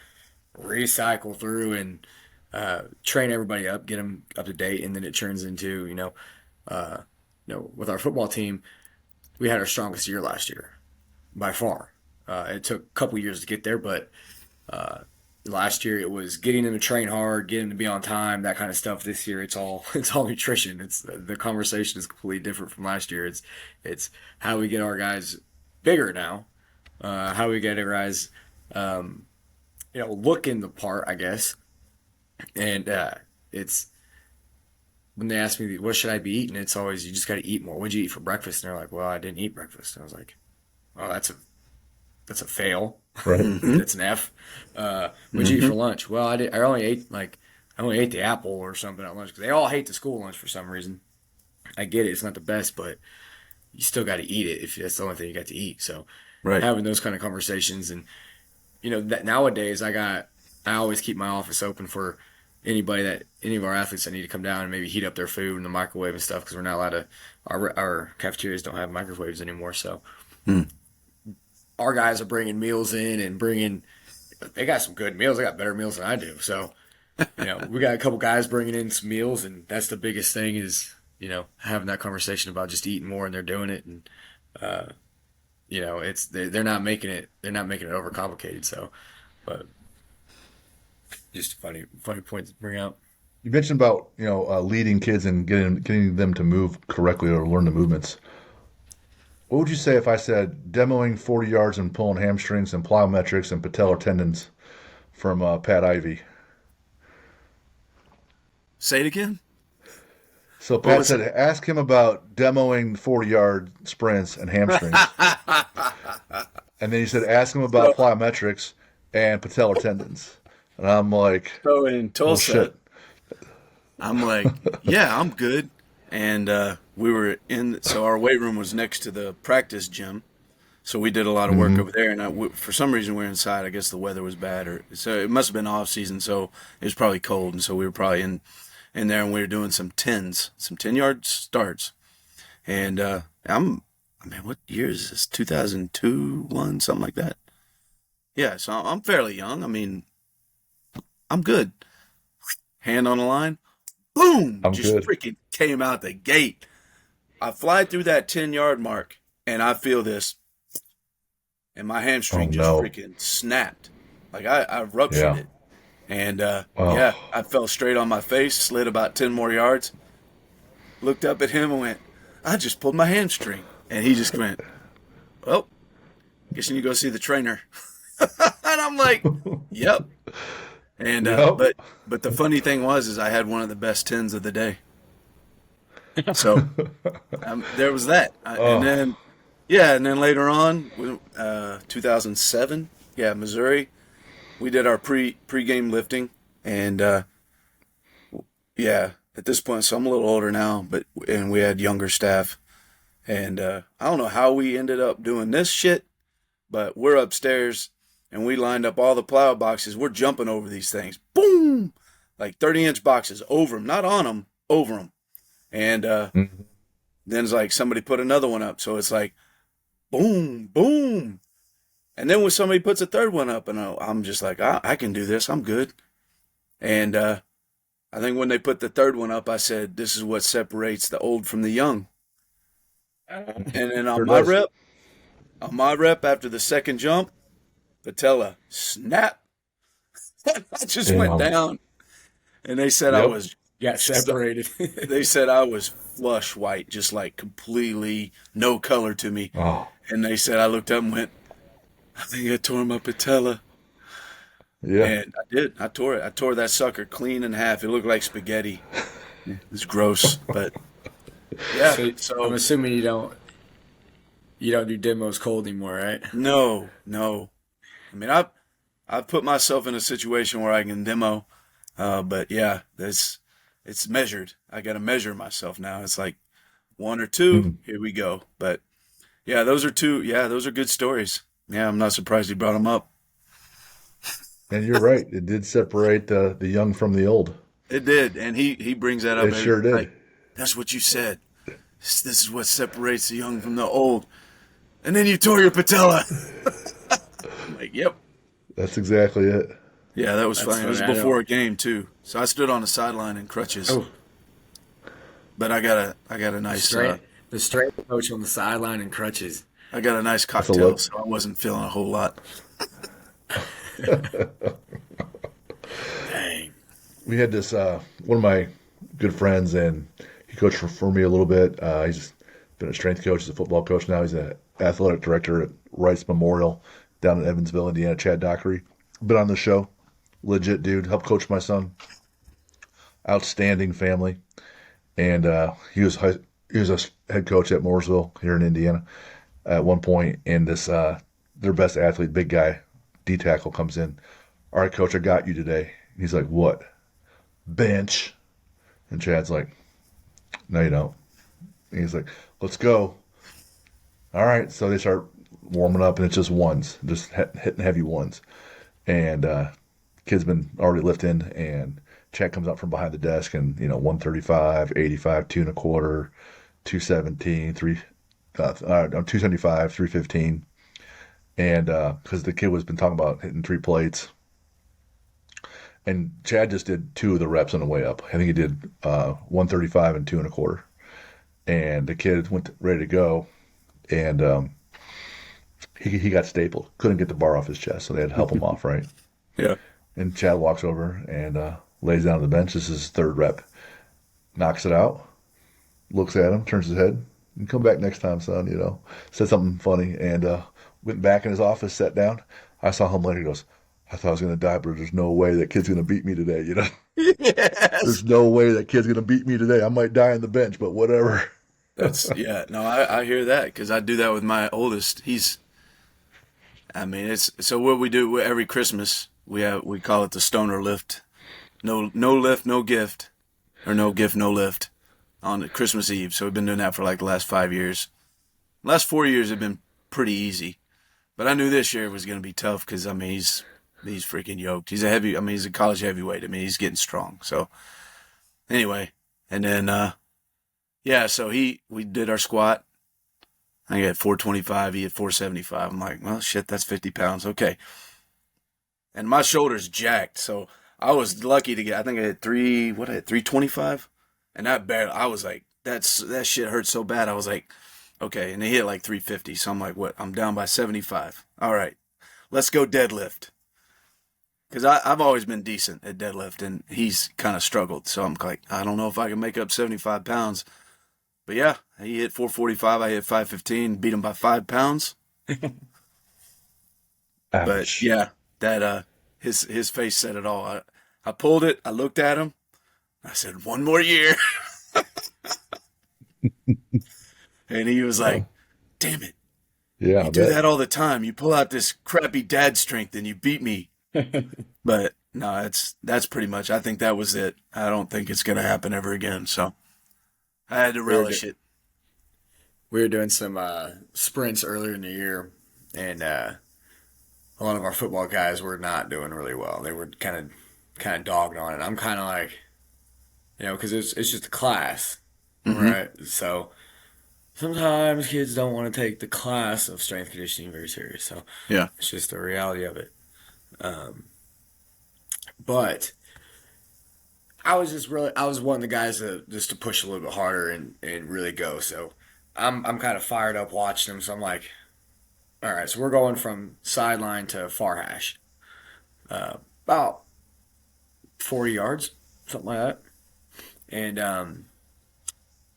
recycle through and train everybody up, get them up to date, and then it turns into uh, with our football team, we had our strongest year last year by far. It took a couple years to get there, but uh, last year it was getting them to train hard, getting them to be on time, that kind of stuff. This year it's all nutrition. It's the conversation is completely different from last year. It's how do we get our guys bigger now, how we categorize, looking the part, I guess. And it's when they ask me, what should I be eating? It's always, you just got to eat more. What'd you eat for breakfast? And they're like, well, I didn't eat breakfast. And I was like, oh, that's a fail. Right. That's an F. What'd you eat for lunch? Well, I only ate the apple or something at lunch because they all hate the school lunch for some reason. I get it; it's not the best, but you still got to eat it if that's the only thing you got to eat. So Right. having those kind of conversations, and that nowadays I always keep my office open for any of our athletes that need to come down and maybe heat up their food in the microwave and stuff because we're not allowed to. Our cafeterias don't have microwaves anymore, so our guys are bringing meals in and bringing. They got some good meals. They got better meals than I do. So, we got a couple guys bringing in some meals, and that's the biggest thing is, having that conversation about just eating more, and they're doing it, and they're not making it overcomplicated. So, but just a funny point to bring out. You mentioned about leading kids and getting them to move correctly or learn the movements. What would you say if I said demoing 40 yards and pulling hamstrings and plyometrics and patellar tendons from Pat Ivy? Say it again. So Pat said, ask him about demoing 40-yard sprints and hamstrings. And then he said, ask him about plyometrics and patellar tendons. And I'm like, So in Tulsa, shit. I'm like, yeah, I'm good. And we were so our weight room was next to the practice gym. So we did a lot of work over there. And for some reason, we were inside. I guess the weather was bad. So it must have been off season. So it was probably cold. And so we were probably in there and we were doing some 10-yard starts. And what year is this? 2002, 1, something like that. Yeah, so I'm fairly young. I mean, I'm good. Hand on the line. Boom! I'm just good. freaking came out the gate. I fly through that 10-yard mark, and I feel this, and my hamstring just freaking snapped. Like I ruptured it. And I fell straight on my face, slid about 10 more yards, looked up at him and went, I just pulled my hamstring. And he just went, well, guess you need to go see the trainer. And I'm like, yep. And but the funny thing is I had one of the best 10s of the day. So there was that. And then later on, 2007, Missouri, we did our pre-game lifting, and at this point, so I'm a little older now, and we had younger staff, and I don't know how we ended up doing this shit, but we're upstairs. And we lined up all the plow boxes. We're jumping over these things. Boom! Like 30-inch boxes over them. Not on them, over them. And then it's like somebody put another one up. So it's like, boom, boom. And then when somebody puts a third one up, and I'm just like, I can do this. I'm good. And I think when they put the third one up, I said, this is what separates the old from the young. And then on my rep after the second jump, patella snap. I just went down, and they said I was separated. They said I was flush white, just like completely no color to me. Oh. And they said I looked up and went, I think I tore my patella. Yeah. And I did. I tore it. I tore that sucker clean in half. It looked like spaghetti. It was gross, but yeah. So I'm assuming you don't do demos cold anymore, right? No. I mean, I've put myself in a situation where I can demo, but yeah, it's measured. I got to measure myself now. It's like 1 or 2. Here we go. But yeah, those are 2. Yeah, those are good stories. Yeah, I'm not surprised he brought them up. And you're right. It did separate the young from the old. It did, and he brings that up. It sure did. Like, that's what you said. This is what separates the young from the old. And then you tore your patella. I'm like, yep. That's exactly it. Yeah, that was funny. It was before a game too, so I stood on the sideline in crutches. Oh. But I got a nice the strength coach on the sideline in crutches. I got a nice cocktail, so I wasn't feeling a whole lot. Dang. We had this one of my good friends, and he coached for me a little bit. He's been a strength coach, he's a football coach now. He's an athletic director at Rice Memorial down in Evansville, Indiana. Chad Dockery, been on the show, legit dude. Helped coach my son. Outstanding family, and he was a head coach at Mooresville here in Indiana at one point. And this their best athlete, big guy, D tackle comes in. All right, coach, I got you today. He's like, what? Bench. And Chad's like, no, you don't. And he's like, let's go. All right. So they start warming up, and it's just ones, just hitting heavy ones. And kid's been already lifting, and Chad comes out from behind the desk, and 135, 85, two and a quarter, 217, 275, 315. And because the kid was been talking about hitting three plates, and Chad just did two of the reps on the way up. I think he did 135 and two and a quarter. And the kid went ready to go, and he got stapled. Couldn't get the bar off his chest, so they had to help him off, right? Yeah. And Chad walks over and lays down on the bench. This is his third rep. Knocks it out, looks at him, turns his head, and come back next time, son, Said something funny, and went back in his office, sat down. I saw him later, he goes, I thought I was going to die, but there's no way that kid's going to beat me today, Yes. There's no way that kid's going to beat me today. I might die on the bench, but whatever. Yeah, no, I hear that because I do that with my oldest. It's so what we do every Christmas. We call it the Stoner lift. No lift, no gift, or no gift, no lift on Christmas Eve. So we've been doing that for like the last 5 years. Last 4 years have been pretty easy, but I knew this year was going to be tough because he's freaking yoked. He's he's a college heavyweight. He's getting strong. So anyway, and then yeah, so we did our squat. I had 425, he had 475. I'm like, well, shit, that's 50 pounds. Okay. And my shoulder's jacked, so I was lucky to get, I think I had 325? And I was like, that shit hurt so bad. I was like, okay. And they hit like 350. So I'm like, what? I'm down by 75. All right, let's go deadlift. Because I've always been decent at deadlift, and he's kind of struggled. So I'm like, I don't know if I can make up 75 pounds. But yeah, he hit 445. I hit 515. Beat him by 5 pounds. But Ouch. yeah, that his face said it all. I pulled it. I looked at him. I said, one more year. And he was like, damn it. Yeah, You I do bet. that all the time. You pull out this crappy dad strength and you beat me. But no, that's pretty much. I think that was it. I don't think it's gonna happen ever again. So I had to We were, relish do- it. we were doing some sprints earlier in the year, and a lot of our football guys were not doing really well. They were kind of dogged on it. I'm kind of like, because it's just a class, Hmm. right? So sometimes kids don't want to take the class of strength conditioning very serious. So Yeah. it's just the reality of it. Um, but I was one of the guys just to push a little bit harder and really go. So I'm kind of fired up watching them. So I'm like, all right, so we're going from sideline to far hash, about 40 yards, something like that. And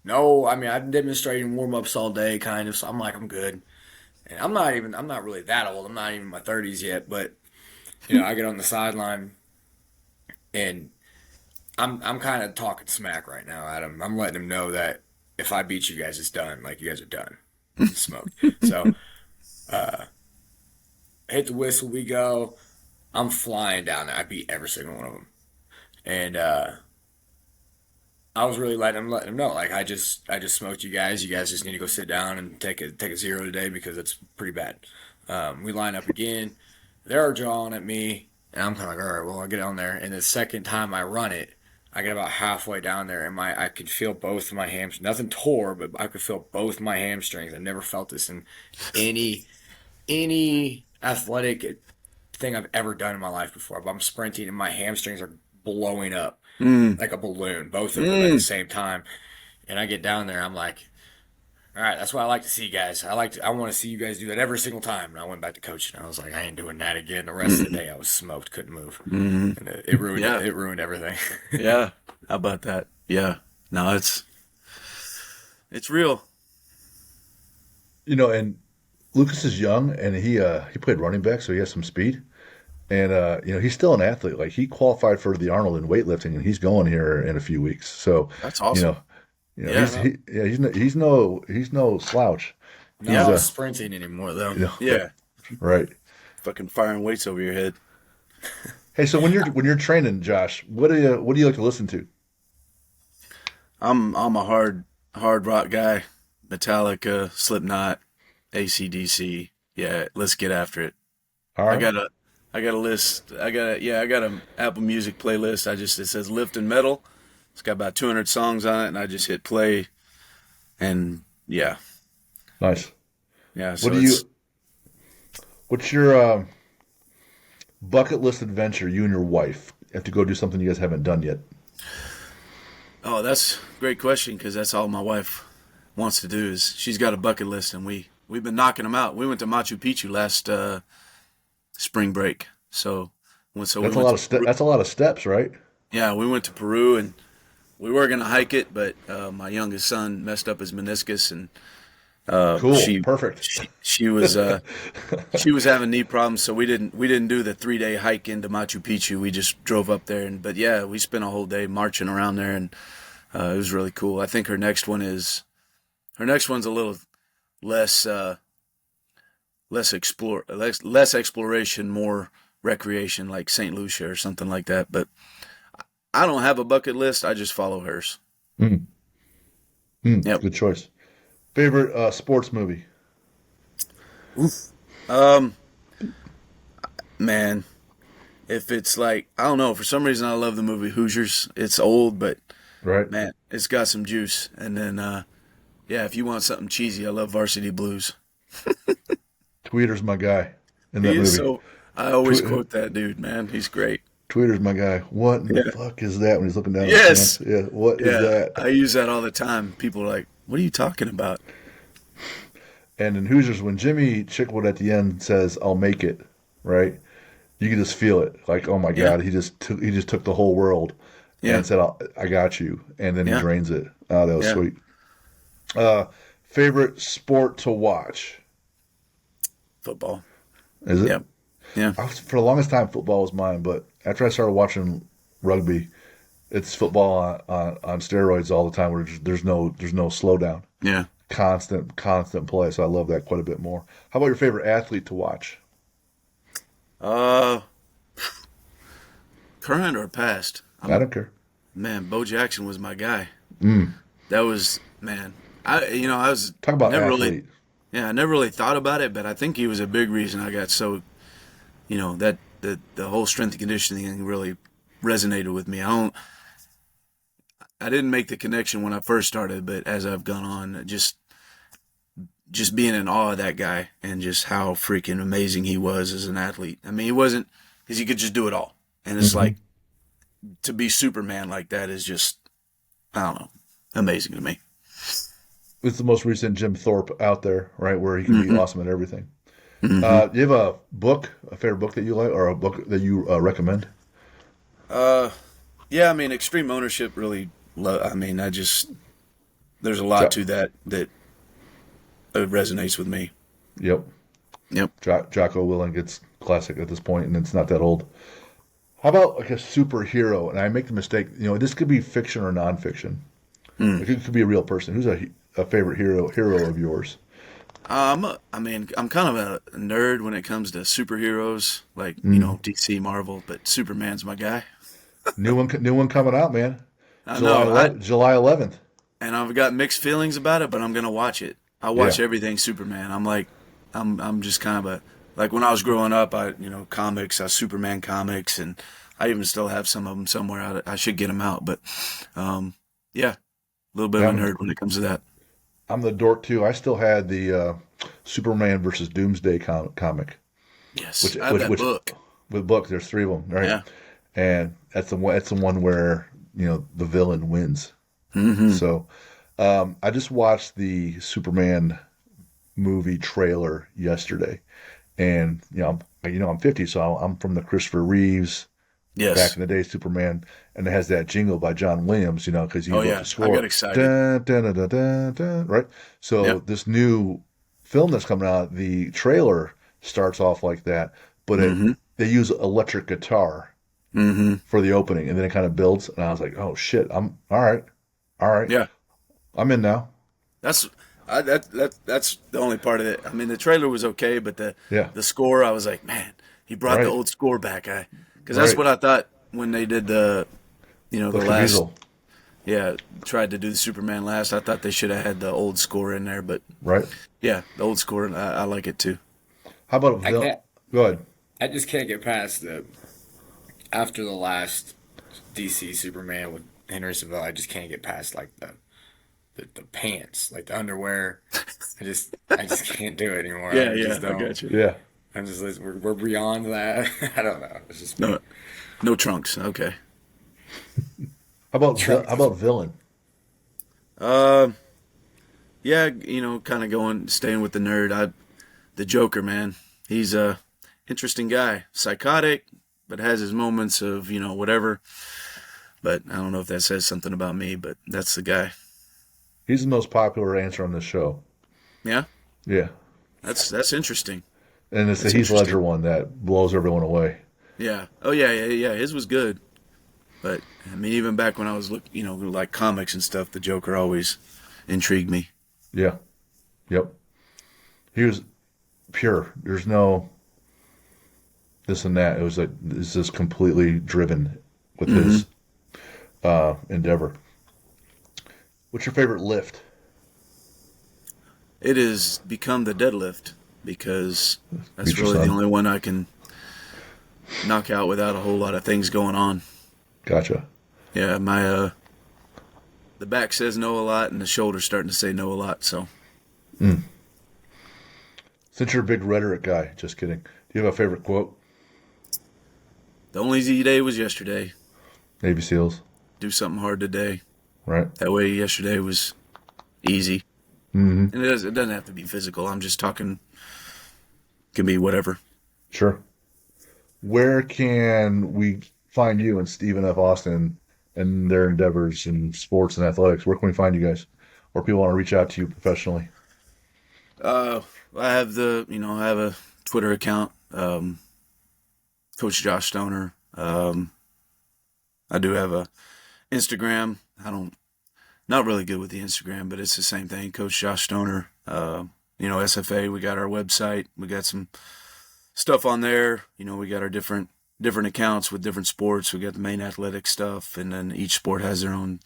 no, I mean I've demonstrated warm ups all day, kind of. So I'm like, I'm good. And I'm not really that old. I'm not even in my 30s yet. But I get on the sideline and I'm kind of talking smack right now, Adam. I'm letting him know that if I beat you guys, it's done. Like you guys are done, smoked. So hit the whistle, we go. I'm flying down there. I beat every single one of them, and I was really letting him know, like I just smoked you guys. You guys just need to go sit down and take a zero today because it's pretty bad. We line up again. They're jawing at me, and I'm kind of like, all right, well, I'll get on there. And the second time I run it, I get about halfway down there, and I could feel both of my hamstrings. Nothing tore, but I could feel both my hamstrings. I never felt this in any athletic thing I've ever done in my life before. But I'm sprinting, and my hamstrings are blowing up Mm. like a balloon, both of them at the Mm. same time. And I get down there, I'm like, all right, that's what I like to see, guys. I want to see you guys do that every single time. And I went back to coaching. I was like, I ain't doing that again. The rest of the day, I was smoked, couldn't move, Mm. and it ruined Yeah. it ruined everything. Yeah. How about that? Yeah. No, it's real. And Lucas is young, and he played running back, so he has some speed. And he's still an athlete. Like he qualified for the Arnold in weightlifting, and he's going here in a few weeks. So, That's you awesome. know, Yeah. he's no slouch. Not He's Yeah. all sprinting anymore, though. yep, Yeah. right. Fucking firing weights over your head. Hey, so when you're training, Josh, what do you like to listen to? I'm a hard rock guy. Metallica, Slipknot, AC/DC. Yeah, let's get after it. All I right, got a I got a list. I got a Apple Music playlist. It says Lift and Metal. It's got about 200 songs on it, and I just hit play, and yeah, nice. yeah. What So do it's you? What's your bucket list adventure? You and your wife have to go do something you guys haven't done yet. oh, that's a great question because that's all my wife wants to do is she's got a bucket list, and we've been knocking them out. We went to Machu Picchu last spring break, so we That's a went lot to of that's a lot of steps, right? yeah, we went to Peru, and we were gonna hike it, but my youngest son messed up his meniscus, and uh, Cool, she perfect. she was she was having knee problems, so we didn't do the 3 day hike into Machu Picchu. We just drove up there, but yeah, we spent a whole day marching around there, and it was really cool. I think her next one's a little less less exploration, more recreation, like St. Lucia or something like that. But I don't have a bucket list. I just follow hers. Mm, Yep. good choice. Favorite sports movie? Oof. Um, man, if it's like I don't know, for some reason I love the movie Hoosiers. It's old, but Right. man, it's got some juice. And then yeah, if you want something cheesy, I love Varsity Blues. Tweeter's my guy in He that is movie. so. I always Tw- quote that dude, man. He's great. Tweeter's my guy. What in the Yeah. fuck is that when he's looking down his pants? Yes. Yeah, what is Yeah. that? I use that all the time. People are like, "What are you talking about?" And in Hoosiers, when Jimmy Chicwood at the end says, "I'll make it," right? You can just feel it. Like, oh my Yeah. God, he just took the whole world Yeah. and said, I got you," and then he Yeah. drains it. Oh, that was Yeah. sweet. Uh, Favorite sport to watch? Football. Is it? Yep. Yeah. For the longest time, football was mine, but after I started watching rugby, it's football on steroids all the time. Where there's no slowdown, Yeah. constant play. So I love that quite a bit more. How about your favorite athlete to watch? Uh, current or past? I don't care. Man, Bo Jackson was my guy. Mm. That was man. I was Talk about never really, athlete. yeah, I never really thought about it, but I think he was a big reason I got so, that the whole strength and conditioning thing really resonated with me. I didn't make the connection when I first started, but as I've gone on, just being in awe of that guy and just how freaking amazing he was as an athlete. I mean, he wasn't because he could just do it all, and it's Hmm. like to be Superman like that is just I don't know, amazing to me. It's the most recent Jim Thorpe out there, right, where he can be Hmm. awesome at everything. Hmm. Do you have a favorite book that you like, or a book that you recommend? Uh, yeah, I mean, extreme ownership really. I mean, there's a lot Jo- to that resonates with me. yep. Yep. Jocko Willink gets classic at this point, and it's not that old. How about like a superhero? And I make the mistake, this could be fiction or nonfiction. Mm. Like it could be a real person. Who's a favorite hero of yours? I mean, I'm kind of a nerd when it comes to superheroes, like Mm. DC, Marvel, but Superman's my guy. New one coming out, man. I know. July 11th. And I've got mixed feelings about it, but I'm gonna watch it. I Yeah. watch everything Superman. I'm like, I'm just kind of a like when I was growing up, comics, Superman comics, and I even still have some of them somewhere. I should get them out, but yeah, a little bit Yeah, of a nerd when it comes to that. I'm the dork too. I still had the Superman versus Doomsday comic, Yes, which I have which that which book. with book. There's three of them, right? Yeah. And that's the one where the villain wins. Hmm. So I just watched the Superman movie trailer yesterday, and I'm 50, so I'm from the Christopher Reeves back Yes. in the day Superman, and it has that jingle by John Williams, because he Oh wrote the yeah, I got score, excited. dun, dun, dun, dun, dun, dun, right? So Yep. this new film that's coming out, the trailer starts off like that, but Mm-hmm. they use electric guitar Mm-hmm. for the opening, and then it kind of builds. And I was like, oh shit, I'm all right, all right, Yeah. I'm in now. That's that's the only part of it. I mean, the trailer was okay, but Yeah, the score, I was like, man, he brought the right, old score back. Because that's right. what I thought when they did the Electric last, Diesel, yeah, tried to do the Superman last. I thought they should have had the old score in there, but right. yeah, the old score, I like it too. How about a I villain? can't. Go ahead. I just can't get past the after the last DC Superman with Henry Cavill. I just can't get past like the pants, like the underwear. I just can't do it anymore. Yeah, I yeah, just I don't. got you. Yeah. I'm just we're beyond that. I don't know. It's just me. No, no trunks. Okay. How about villain? Uh, yeah, kind of staying with the nerd. The Joker, man. He's a interesting guy, psychotic, but has his moments of whatever. But I don't know if that says something about me, but that's the guy. He's the most popular answer on this show. Yeah, Yeah, that's interesting. and it's the That's Heath Ledger interesting. one that blows everyone away. Yeah. Oh yeah, yeah, yeah. His was good, but I mean, even back when I was like comics and stuff, the Joker always intrigued me. Yeah, yep. He was pure. There's no this and that. It was like this is completely driven with Hmm. his endeavor. What's your favorite lift? It has become the deadlift because that's Beat your really the son. only one I can knock out without a whole lot of things going on. Gotcha. Yeah, my the back says no a lot, and the shoulder's starting to say no a lot. So Mm. Since you're a big rhetoric guy, just kidding. Do you have a favorite quote? the only easy day was yesterday. Navy SEALs, Do something hard today. right? That way, yesterday was easy, Mm-hmm. and it doesn't have to be physical. I'm just talking. Can be whatever. Sure. Where can we find you and Stephen F. Austin and their endeavors in sports and athletics? Where can we find you guys? Or people want to reach out to you professionally? Uh, I have I have a Twitter account, Coach Josh Stoner. I do have a Instagram. Not really good with the Instagram, but it's the same thing, Coach Josh Stoner. SFA. We got our website. We got some stuff on there. We got our different accounts with different sports. We got the main athletic stuff, and then each sport has their own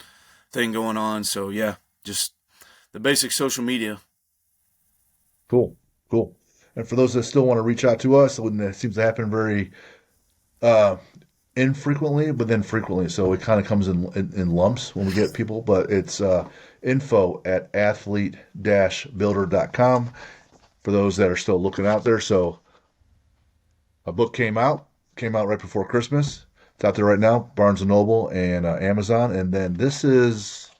thing going on. So yeah, just the basic social media. Cool. Cool. And for those that still want to reach out to us, when it seems to happen very uh, infrequently, but then frequently. So it kind of comes in lumps when we get people, but it's info at athlete-builder.com for those that are still looking out there. So a book came out right before Christmas. It's out there right now, Barnes and Noble and Amazon. And then this is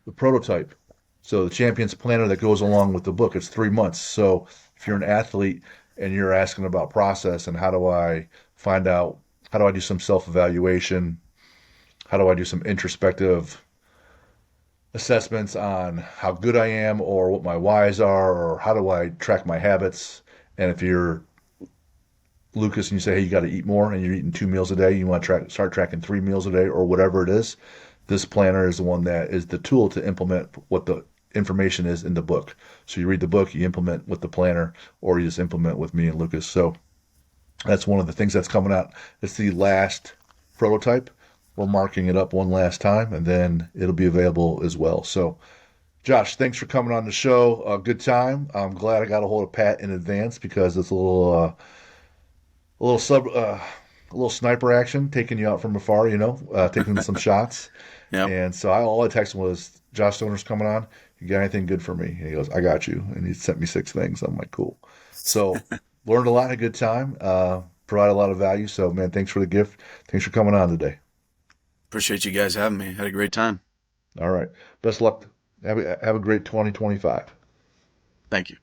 the prototype. So the Champions Planner that goes along with the book. It's 3 months. So if you're an athlete and you're asking about process and how do I find out, how do I do some self-evaluation? How do I do some introspective assessments on how good I am or what my whys are or how do I track my habits? And if you're Lucas and you say, hey, you got to eat more and you're eating 2 meals a day, you want to start tracking 3 meals a day or whatever it is, this planner is the one that is the tool to implement what the information is in the book. So you read the book, you implement with the planner, or you just implement with me and Lucas. So that's one of the things that's coming out. It's the last prototype. We're marking it up one last time, and then it'll be available as well. So, Josh, thanks for coming on the show. Good time. I'm glad I got a hold of Pat in advance because it's a little sub, a little sniper action, taking you out from afar. Taking some shots. Yep. And so all I texted him was, Josh Stoner's coming on. You got anything good for me? And he goes, I got you. And he sent me 6 things. I'm like, cool. So learned a lot, a good time, provide a lot of value. So, man, thanks for the gift. Thanks for coming on today. Appreciate you guys having me. Had a great time. All right. Best luck. Have a great 2025. Thank you.